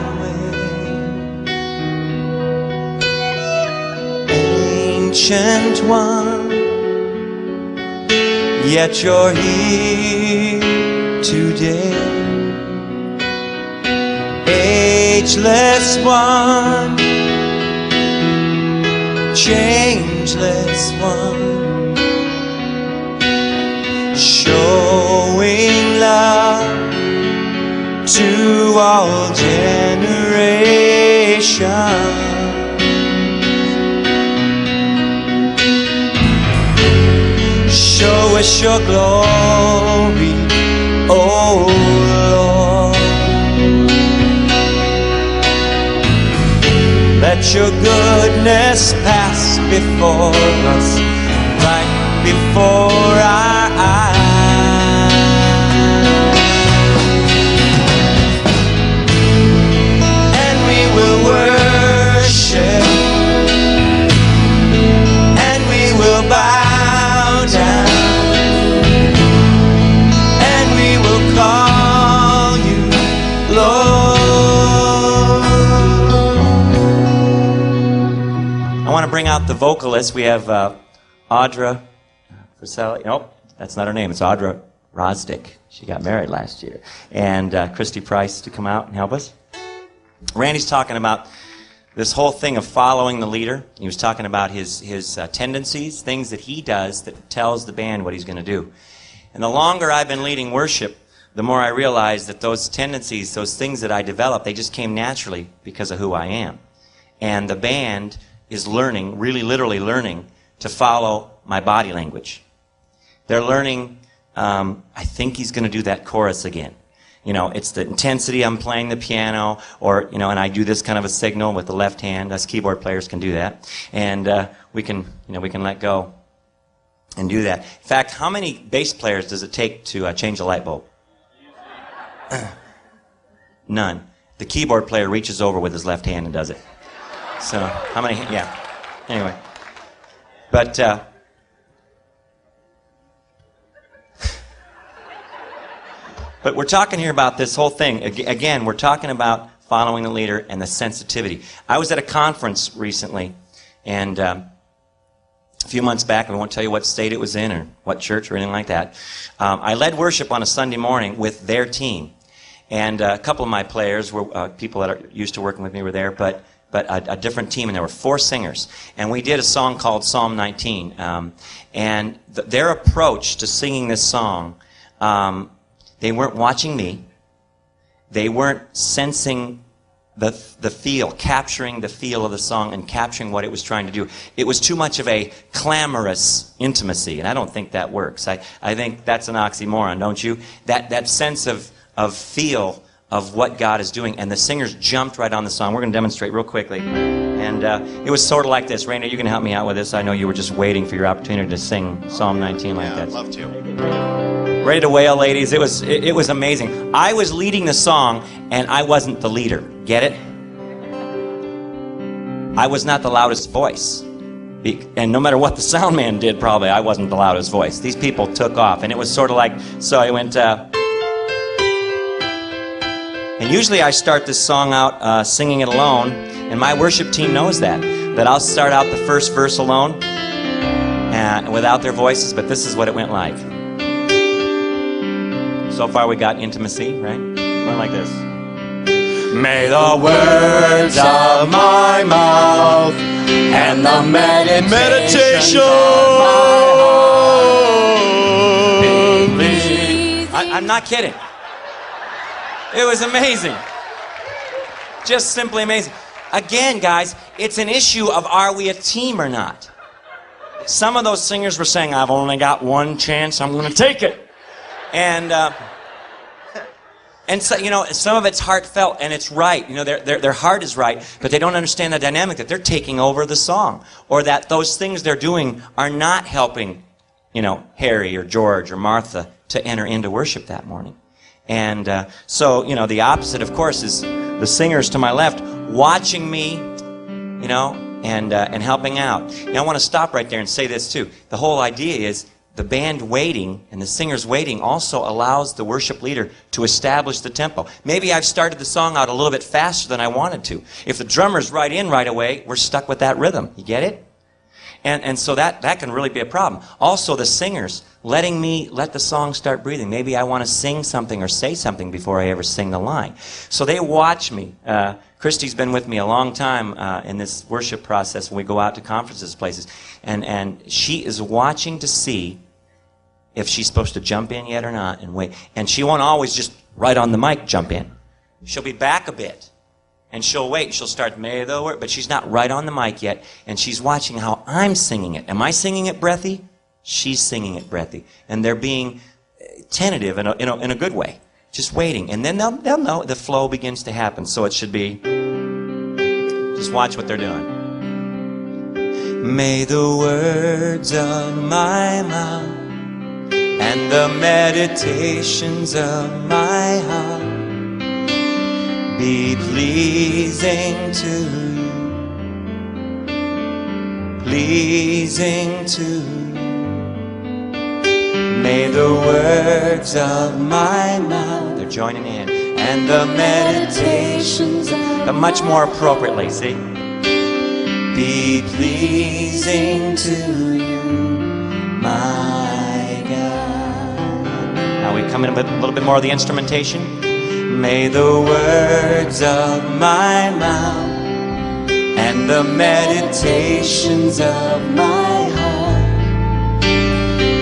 B: Ancient One, yet you're here today. Ageless One, changeless One, showing love to all generations. Show us your glory, oh Lord. Let your goodness pass before us, right before our eyes. And we will worship, and we will bow down, and we will call you Lord. I want to bring out the vocalists. We have Audra Priscilla. Nope, that's not her name. It's Audra Rosdick. She got married last year. And Christy Price to come out and help us. Randy's talking about this whole thing of following the leader. He was talking about his tendencies, things that he does that tells the band what he's going to do. And the longer I've been leading worship, the more I realize that those tendencies, those things that I developed, they just came naturally because of who I am. And the band is learning, really literally learning, to follow my body language. They're learning, I think he's going to do that chorus again. You know, it's the intensity. I'm playing the piano, or, you know, and I do this kind of a signal with the left hand. Us keyboard players can do that. And we can let go and do that. In fact, how many bass players does it take to change a light bulb? None. The keyboard player reaches over with his left hand and does it. So, how many? Yeah. Anyway. But, but we're talking here about this whole thing. Again, we're talking about following the leader and the sensitivity. I was at a conference recently, and a few months back, I won't tell you what state it was in or what church or anything like that. I led worship on a Sunday morning with their team. And a couple of my players were people that are used to working with me were there, but but a different team, and there were 4 singers. And we did a song called Psalm 19. And their approach to singing this song, they weren't watching me. They weren't sensing the feel, capturing the feel of the song and capturing what it was trying to do. It was too much of a clamorous intimacy, and I don't think that works. I think that's an oxymoron, don't you? That sense of feel of what God is doing, and the singers jumped right on the song. We're going to demonstrate real quickly. And it was sort of like this. Raina, you can help me out with this. I know you were just waiting for your opportunity to sing Psalm 19 like that.
C: I'd love to.
B: Ready to wail, ladies. It was amazing. I was leading the song, and I wasn't the leader. Get it? I was not the loudest voice. And no matter what the sound man did, probably, I wasn't the loudest voice. These people took off, and it was sort of like, so I went, and usually I start this song out singing it alone, and my worship team knows that I'll start out the first verse alone without their voices, but this is what it went like. So far we got intimacy, right? It went like this. May the words of my mouth and the meditation of my heart. I'm not kidding. It was amazing. Just simply amazing. Again, guys, it's an issue of are we a team or not? Some of those singers were saying, I've only got one chance, I'm going to take it. And so, you know, some of it's heartfelt, and it's right. You know, their heart is right, but they don't understand the dynamic that they're taking over the song, or that those things they're doing are not helping, you know, Harry or George or Martha to enter into worship that morning. And so, you know, the opposite, of course, is the singers to my left watching me, you know, and helping out. And I want to stop right there and say this too. The whole idea is the band waiting and the singers waiting also allows the worship leader to establish the tempo. Maybe I've started the song out a little bit faster than I wanted to. If the drummer's right in right away, we're stuck with that rhythm. You get it? And so that can really be a problem. Also, the singers letting me let the song start breathing. Maybe I want to sing something or say something before I ever sing the line. So they watch me. Christy's been with me a long time in this worship process when we go out to conferences, places. And she is watching to see if she's supposed to jump in yet or not and wait. And she won't always just right on the mic jump in. She'll be back a bit. And she'll wait, and she'll start, may the word, but she's not right on the mic yet, and she's watching how I'm singing it. Am I singing it breathy? She's singing it breathy. And they're being tentative in a good way, just waiting. And then they'll know the flow begins to happen. So it should be, just watch what they're doing. May the words of my mouth and the meditations of my heart be pleasing to you, pleasing to you. May the words of my mouth, they're joining in, and the meditations, but much more appropriately, see? Be pleasing to you, my God. Now we come in a little bit more of the instrumentation. May the words of my mouth and the meditations of my heart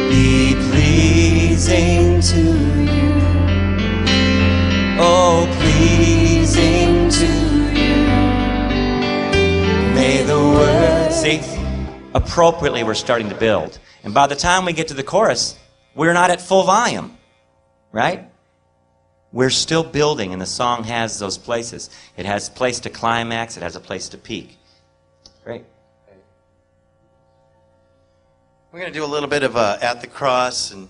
B: be pleasing to you. Oh, pleasing to you. May the words... See, appropriately we're starting to build. And by the time we get to the chorus, we're not at full volume, right? We're still building, and the song has those places. It has a place to climax. It has a place to peak. Great.
C: We're going to do a little bit of At the Cross. And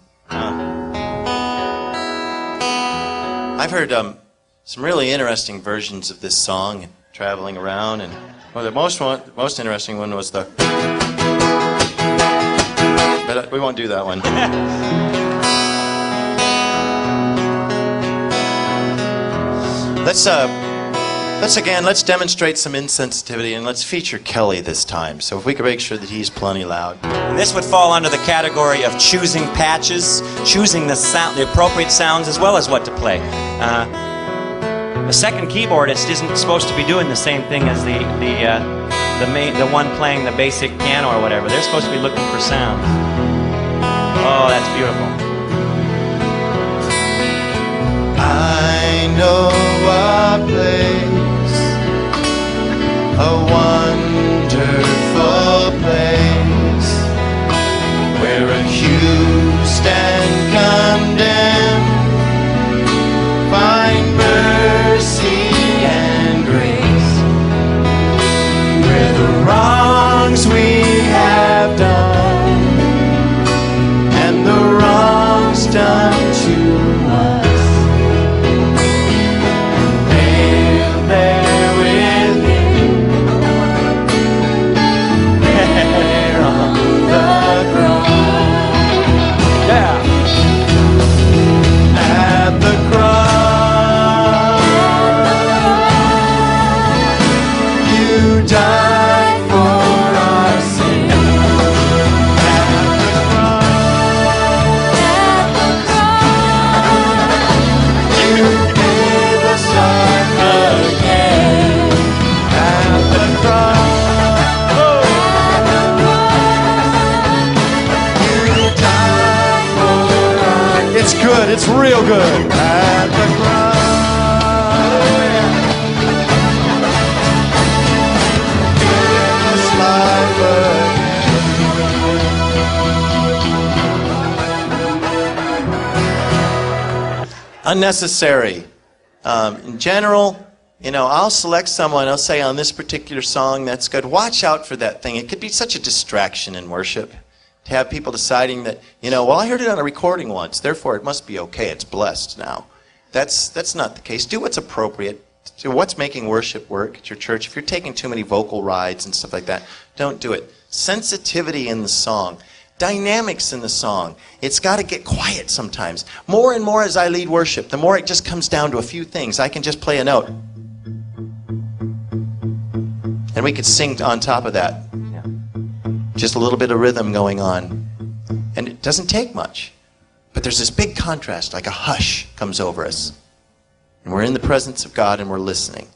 C: I've heard some really interesting versions of this song and traveling around. And well, the most interesting one was the... But we won't do that one. Let's demonstrate some insensitivity, and let's feature Kelly this time. So if we could make sure that he's plenty loud.
B: And this would fall under the category of choosing patches, choosing the sound, the appropriate sounds, as well as what to play. The second keyboardist isn't supposed to be doing the same thing as the one playing the basic piano or whatever. They're supposed to be looking for sounds. Oh, that's beautiful.
C: I know a place, a wonderful place, where accused and condemned find mercy and grace, where the wrongs we have done and the wrongs done to us, they'll bear with me there on the cross.
B: Yeah.
C: At the cross, you died for our sin. At the cross, you gave us life again. At the cross, you died for our sin. It's good, it's real good. At the cross, give us life again. Unnecessary. In general, I'll select someone, I'll say on this particular song, that's good. Watch out for that thing. It could be such a distraction in worship. To have people deciding that, well, I heard it on a recording once, therefore it must be okay, it's blessed now. That's not the case. Do what's appropriate. Do what's making worship work at your church. If you're taking too many vocal rides and stuff like that, don't do it. Sensitivity in the song. Dynamics in the song. It's got to get quiet sometimes. More and more as I lead worship, the more it just comes down to a few things. I can just play a note. And we could sing on top of that. Just a little bit of rhythm going on. And it doesn't take much. But there's this big contrast, like a hush comes over us. And we're in the presence of God and we're listening.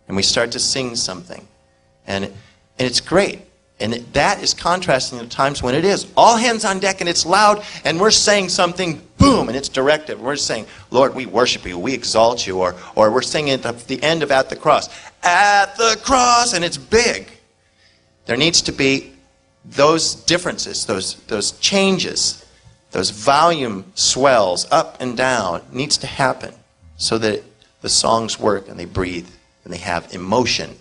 C: And we start to sing something. And it's great. And that is contrasting to times when it is all hands on deck and it's loud and we're saying something, boom, and it's directive. We're saying, Lord, we worship you, we exalt you. Or we're singing at the end of At the Cross. At the cross, and it's big. There needs to be those differences, those changes, those volume swells up and down needs to happen so that the songs work and they breathe and they have emotion.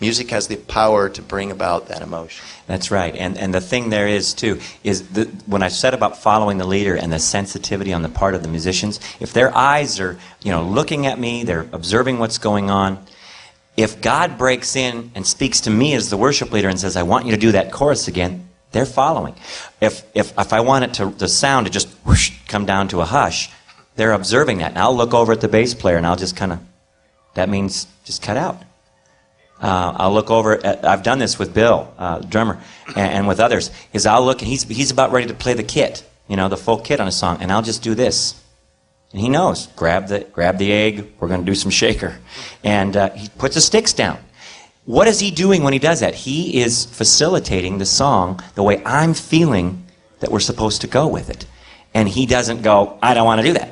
C: Music has the power to bring about that emotion.
B: That's right. And the thing there is, too, is when I said about following the leader and the sensitivity on the part of the musicians, if their eyes are, looking at me, they're observing what's going on, if God breaks in and speaks to me as the worship leader and says, I want you to do that chorus again, they're following. If I want it to sound to just whoosh, come down to a hush, they're observing that. And I'll look over at the bass player and I'll just that means just cut out. I'll look over I've done this with Bill, drummer, and with others, is I'll look and he's about ready to play the kit, the full kit on a song, and I'll just do this. And he knows, grab the egg, we're going to do some shaker. And he puts the sticks down. What is he doing when he does that? He is facilitating the song the way I'm feeling that we're supposed to go with it. And he doesn't go, I don't want to do that.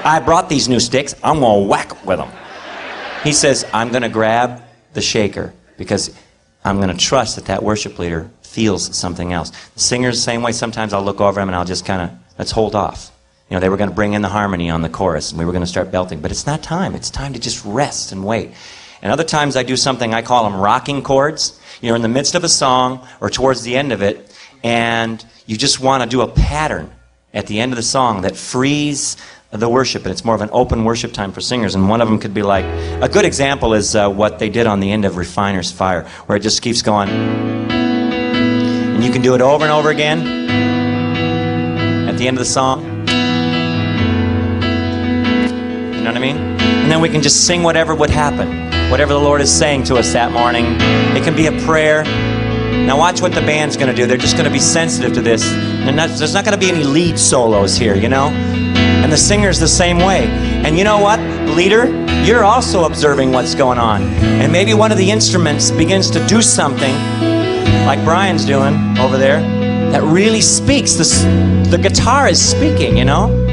B: I brought these new sticks, I'm going to whack with them. He says, I'm going to grab the shaker because I'm going to trust that worship leader feels something else. The singer's the same way. Sometimes I'll look over him and I'll just let's hold off. They were going to bring in the harmony on the chorus, and we were going to start belting. But it's not time. It's time to just rest and wait. And other times I do something, I call them rocking chords. You're in the midst of a song or towards the end of it, and you just want to do a pattern at the end of the song that frees the worship. And it's more of an open worship time for singers. And one of them could be like, a good example is what they did on the end of Refiner's Fire, where it just keeps going. And you can do it over and over again at the end of the song. You know what I mean? And then we can just sing whatever would happen, whatever the Lord is saying to us that morning. It can be a prayer. Now watch what the band's going to do. They're just going to be sensitive to this. And there's not going to be any lead solos here, And the singer's the same way. And you know what, leader? You're also observing what's going on. And maybe one of the instruments begins to do something, like Brian's doing over there, that really speaks. The guitar is speaking, you know?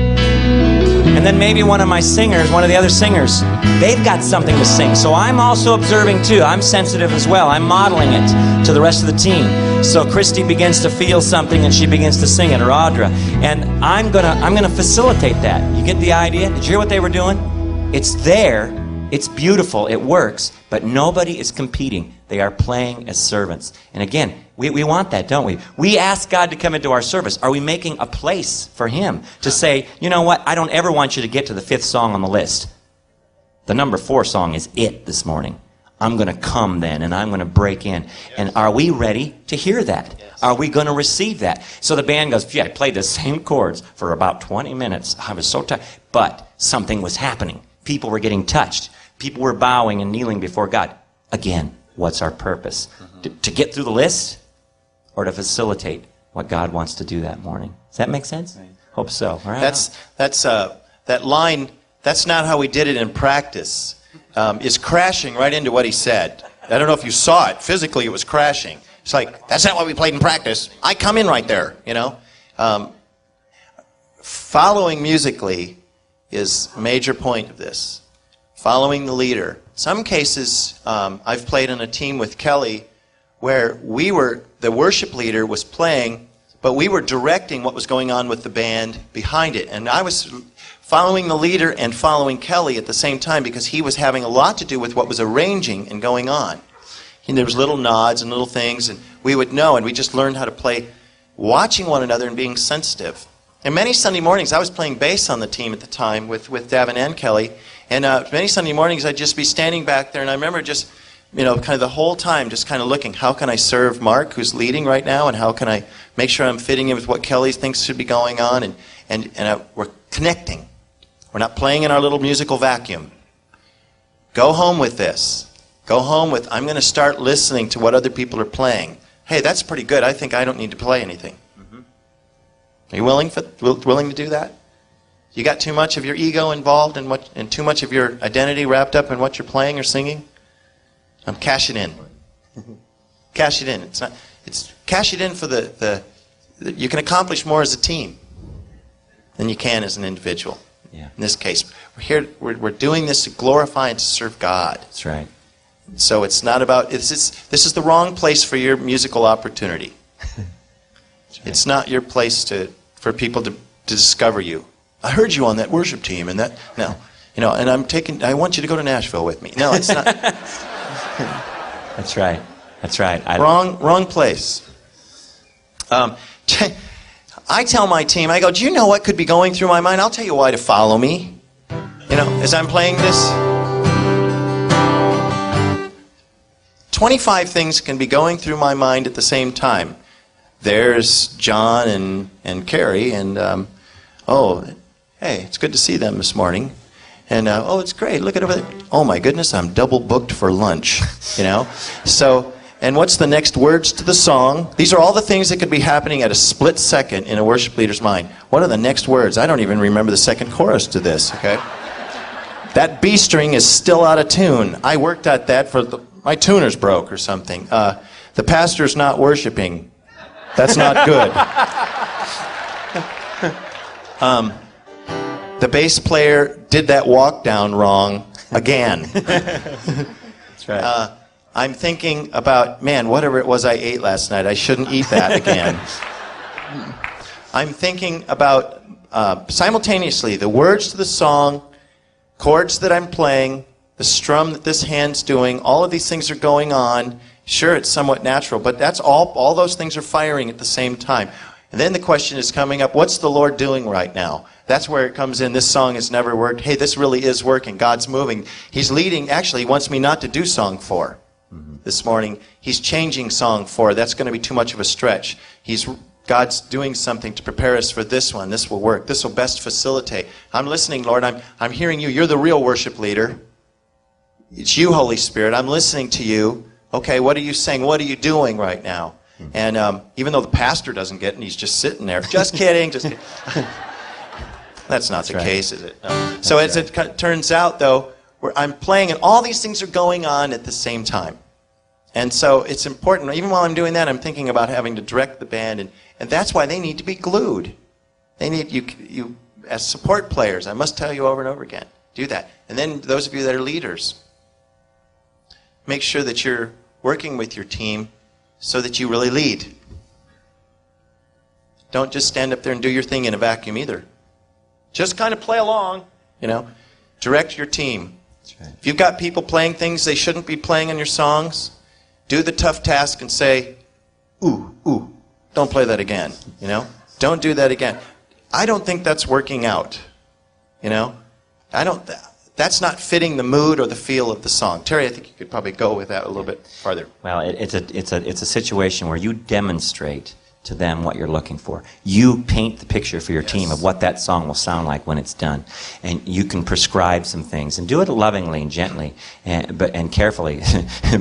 B: And then maybe one of my singers, one of the other singers, they've got something to sing. So I'm also observing too. I'm sensitive as well. I'm modeling it to the rest of the team. So Christy begins to feel something and she begins to sing it, or Audra. And I'm gonna facilitate that. You get the idea? Did you hear what they were doing? It's there. It's beautiful. It works. But nobody is competing. They are playing as servants. And again, we want that, don't we? We ask God to come into our service. Are we making a place for Him to say, you know what, I don't ever want you to get to the 5th song on the list. The number 4 song is it this morning. I'm going to come then, and I'm going to break in. And are we ready to hear that? Are we going to receive that? So the band goes, yeah, I played the same chords for about 20 minutes. I was so tired. But something was happening. People were getting touched. People were bowing and kneeling before God. Again, what's our purpose? To get through the list, or to facilitate what God wants to do that morning? Does that make sense? Right. Hope so. All right.
C: That line, that's not how we did it in practice, is crashing right into what he said. I don't know if you saw it. Physically, it was crashing. It's like, that's not what we played in practice. I come in right there, you know. Following musically is a major point of this. Following the leader. Some cases, I've played on a team with Kelly where the worship leader was playing, but we were directing what was going on with the band behind it. And I was following the leader and following Kelly at the same time because he was having a lot to do with what was arranging and going on. And there was little nods and little things, and we would know, and we just learned how to play, watching one another and being sensitive. And many Sunday mornings, I was playing bass on the team at the time with Davin and Kelly, and many Sunday mornings I'd just be standing back there, and I remember just, kind of the whole time just kind of looking, how can I serve Mark, who's leading right now, and how can I make sure I'm fitting in with what Kelly thinks should be going on, and we're connecting. We're not playing in our little musical vacuum. Go home with this. Go home with, I'm going to start listening to what other people are playing. Hey, that's pretty good. I think I don't need to play anything. Mm-hmm. Are you willing to do that? You got too much of your ego involved and too much of your identity wrapped up in what you're playing or singing? Cash it in. Cash it in. It's cash it in for you can accomplish more as a team than you can as an individual. Yeah. In this case, we're doing this to glorify and to serve God.
B: That's right.
C: So it's not about, this is the wrong place for your musical opportunity. Right. It's not your place for people to discover you. I heard you on that worship team and that, no. And I want you to go to Nashville with me. No, it's not.
B: That's right. That's right.
C: Wrong place. I tell my team, I go, do you know what could be going through my mind? I'll tell you why to follow me. As I'm playing this, 25 things can be going through my mind at the same time. There's John and Carrie, and hey, it's good to see them this morning. And it's great. Look at over there. Oh my goodness, I'm double booked for lunch. So, and what's the next words to the song? These are all the things that could be happening at a split second in a worship leader's mind. What are the next words? I don't even remember the second chorus to this. Okay, that B string is still out of tune. I worked at that my tuner's broke or something. The pastor's not worshiping. That's not good. The bass player did that walk down wrong again.
B: That's right.
C: I'm thinking about, man, whatever it was I ate last night, I shouldn't eat that again. I'm thinking about simultaneously the words to the song, chords that I'm playing, the strum that this hand's doing, all of these things are going on. Sure, it's somewhat natural, but that's all those things are firing at the same time. And then the question is coming up, what's the Lord doing right now? That's where it comes in. This song has never worked. Hey, this really is working. God's moving. He's leading. Actually, he wants me not to do song 4 this morning. He's changing song 4. That's going to be too much of a stretch. God's doing something to prepare us for this one. This will work. This will best facilitate. I'm listening, Lord. I'm hearing you. You're the real worship leader. It's you, Holy Spirit. I'm listening to you. Okay, what are you saying? What are you doing right now? And even though the pastor doesn't get it, and he's just sitting there. Just kidding. Just kidding. That's not the
B: right.
C: case, is it? No. So as it turns out, though, where I'm playing and all these things are going on at the same time. And so it's important, even while I'm doing that, I'm thinking about having to direct the band, and that's why they need to be glued. They need, you as support players, I must tell you over and over again, do that. And then those of you that are leaders, make sure that you're working with your team so that you really lead. Don't just stand up there and do your thing in a vacuum either. Just kind of play along, you know. Direct your team.
B: That's right.
C: If you've got people playing things they shouldn't be playing in your songs, do the tough task and say, ooh, don't play that again, you know. Don't do that again. I don't think that's working out, you know. That's not fitting the mood or the feel of the song. Terry, I think you could probably go with that a little bit farther.
B: Well, it's a situation where you demonstrate to them what you're looking for. You paint the picture for your team of what that song will sound like when it's done, and you can prescribe some things and do it lovingly and gently, and carefully,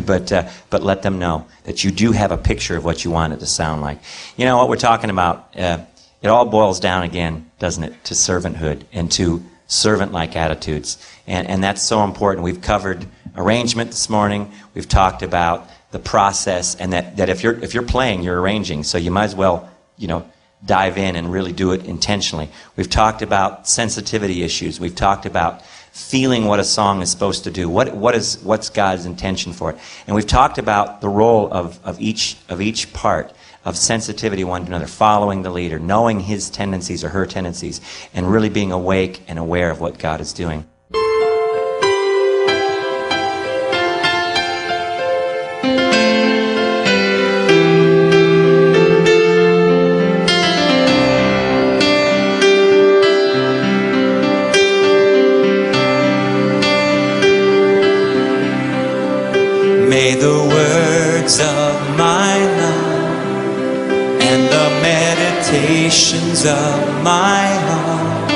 B: but let them know that you do have a picture of what you want it to sound like. You know what we're talking about? It all boils down again, doesn't it, to servanthood and to servant-like attitudes, and that's so important. We've covered arrangement this morning. We've talked about the process, and that if you're playing, you're arranging, so you might as well, you know, dive in and really do it intentionally. We've talked about sensitivity issues. We've talked about feeling what a song is supposed to do. What's God's intention for it? And we've talked about the role of each part of sensitivity one to another, following the leader, knowing his tendencies or her tendencies, and really being awake and aware of what God is doing.
D: May the words of my mouth and the meditations of my heart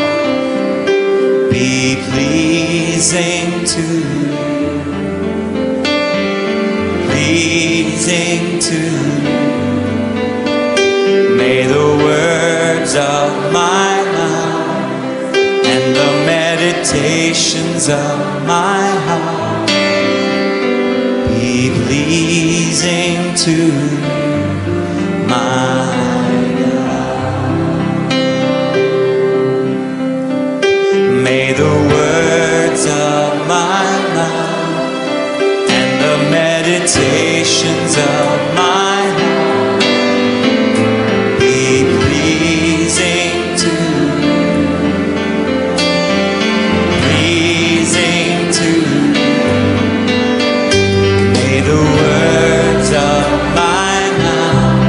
D: be pleasing to you, pleasing to you. May the words of my mouth and the meditations of my heart be pleasing to my God. May the words of my mouth and the meditations of my heart be pleasing to the words of my mouth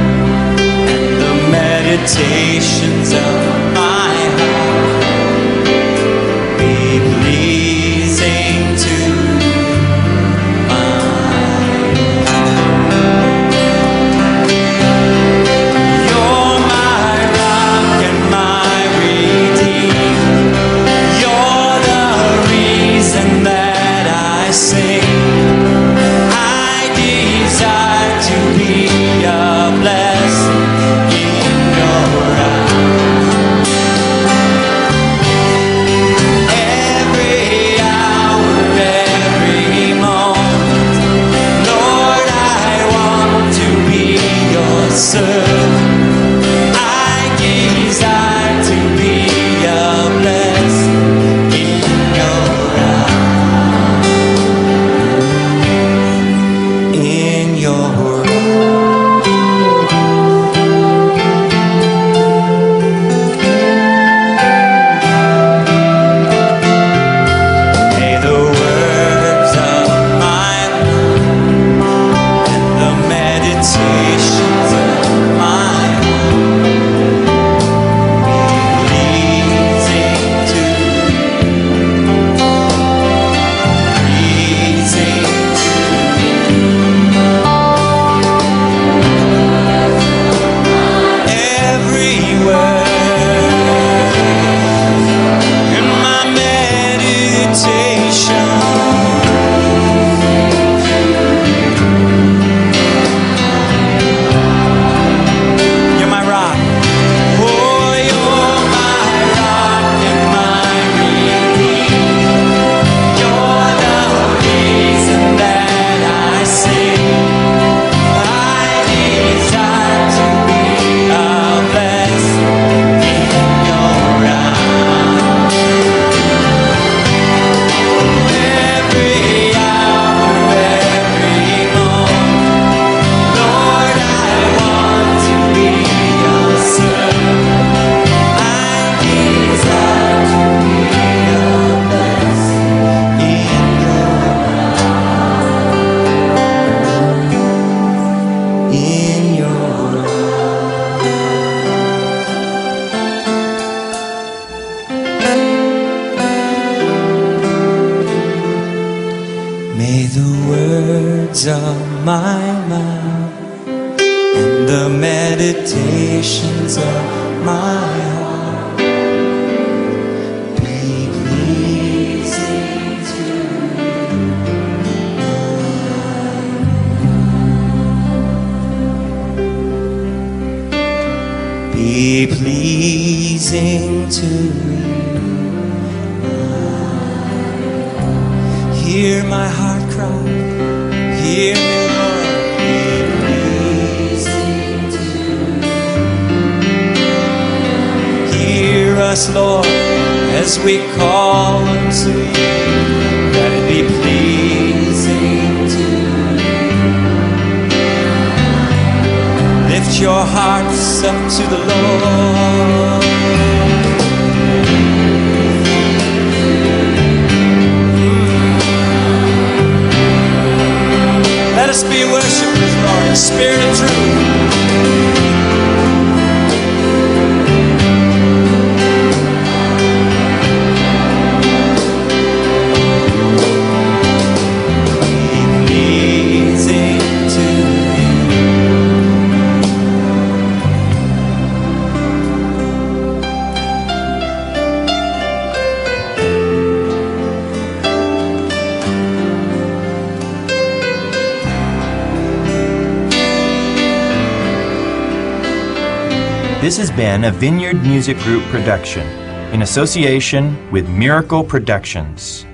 D: words of my mouth and the meditations of my heart be pleasing to you. Be pleasing to you. Hear my heart cry, hear me, Lord, be pleasing to you. Hear us, Lord, as we call unto you, that it be pleasing to you. Lift your hearts up to the Lord. Let us be worshipers, Lord, in spirit and truth. Be pleasing to
A: This has been a Vineyard Music Group production in association with Miracle Productions.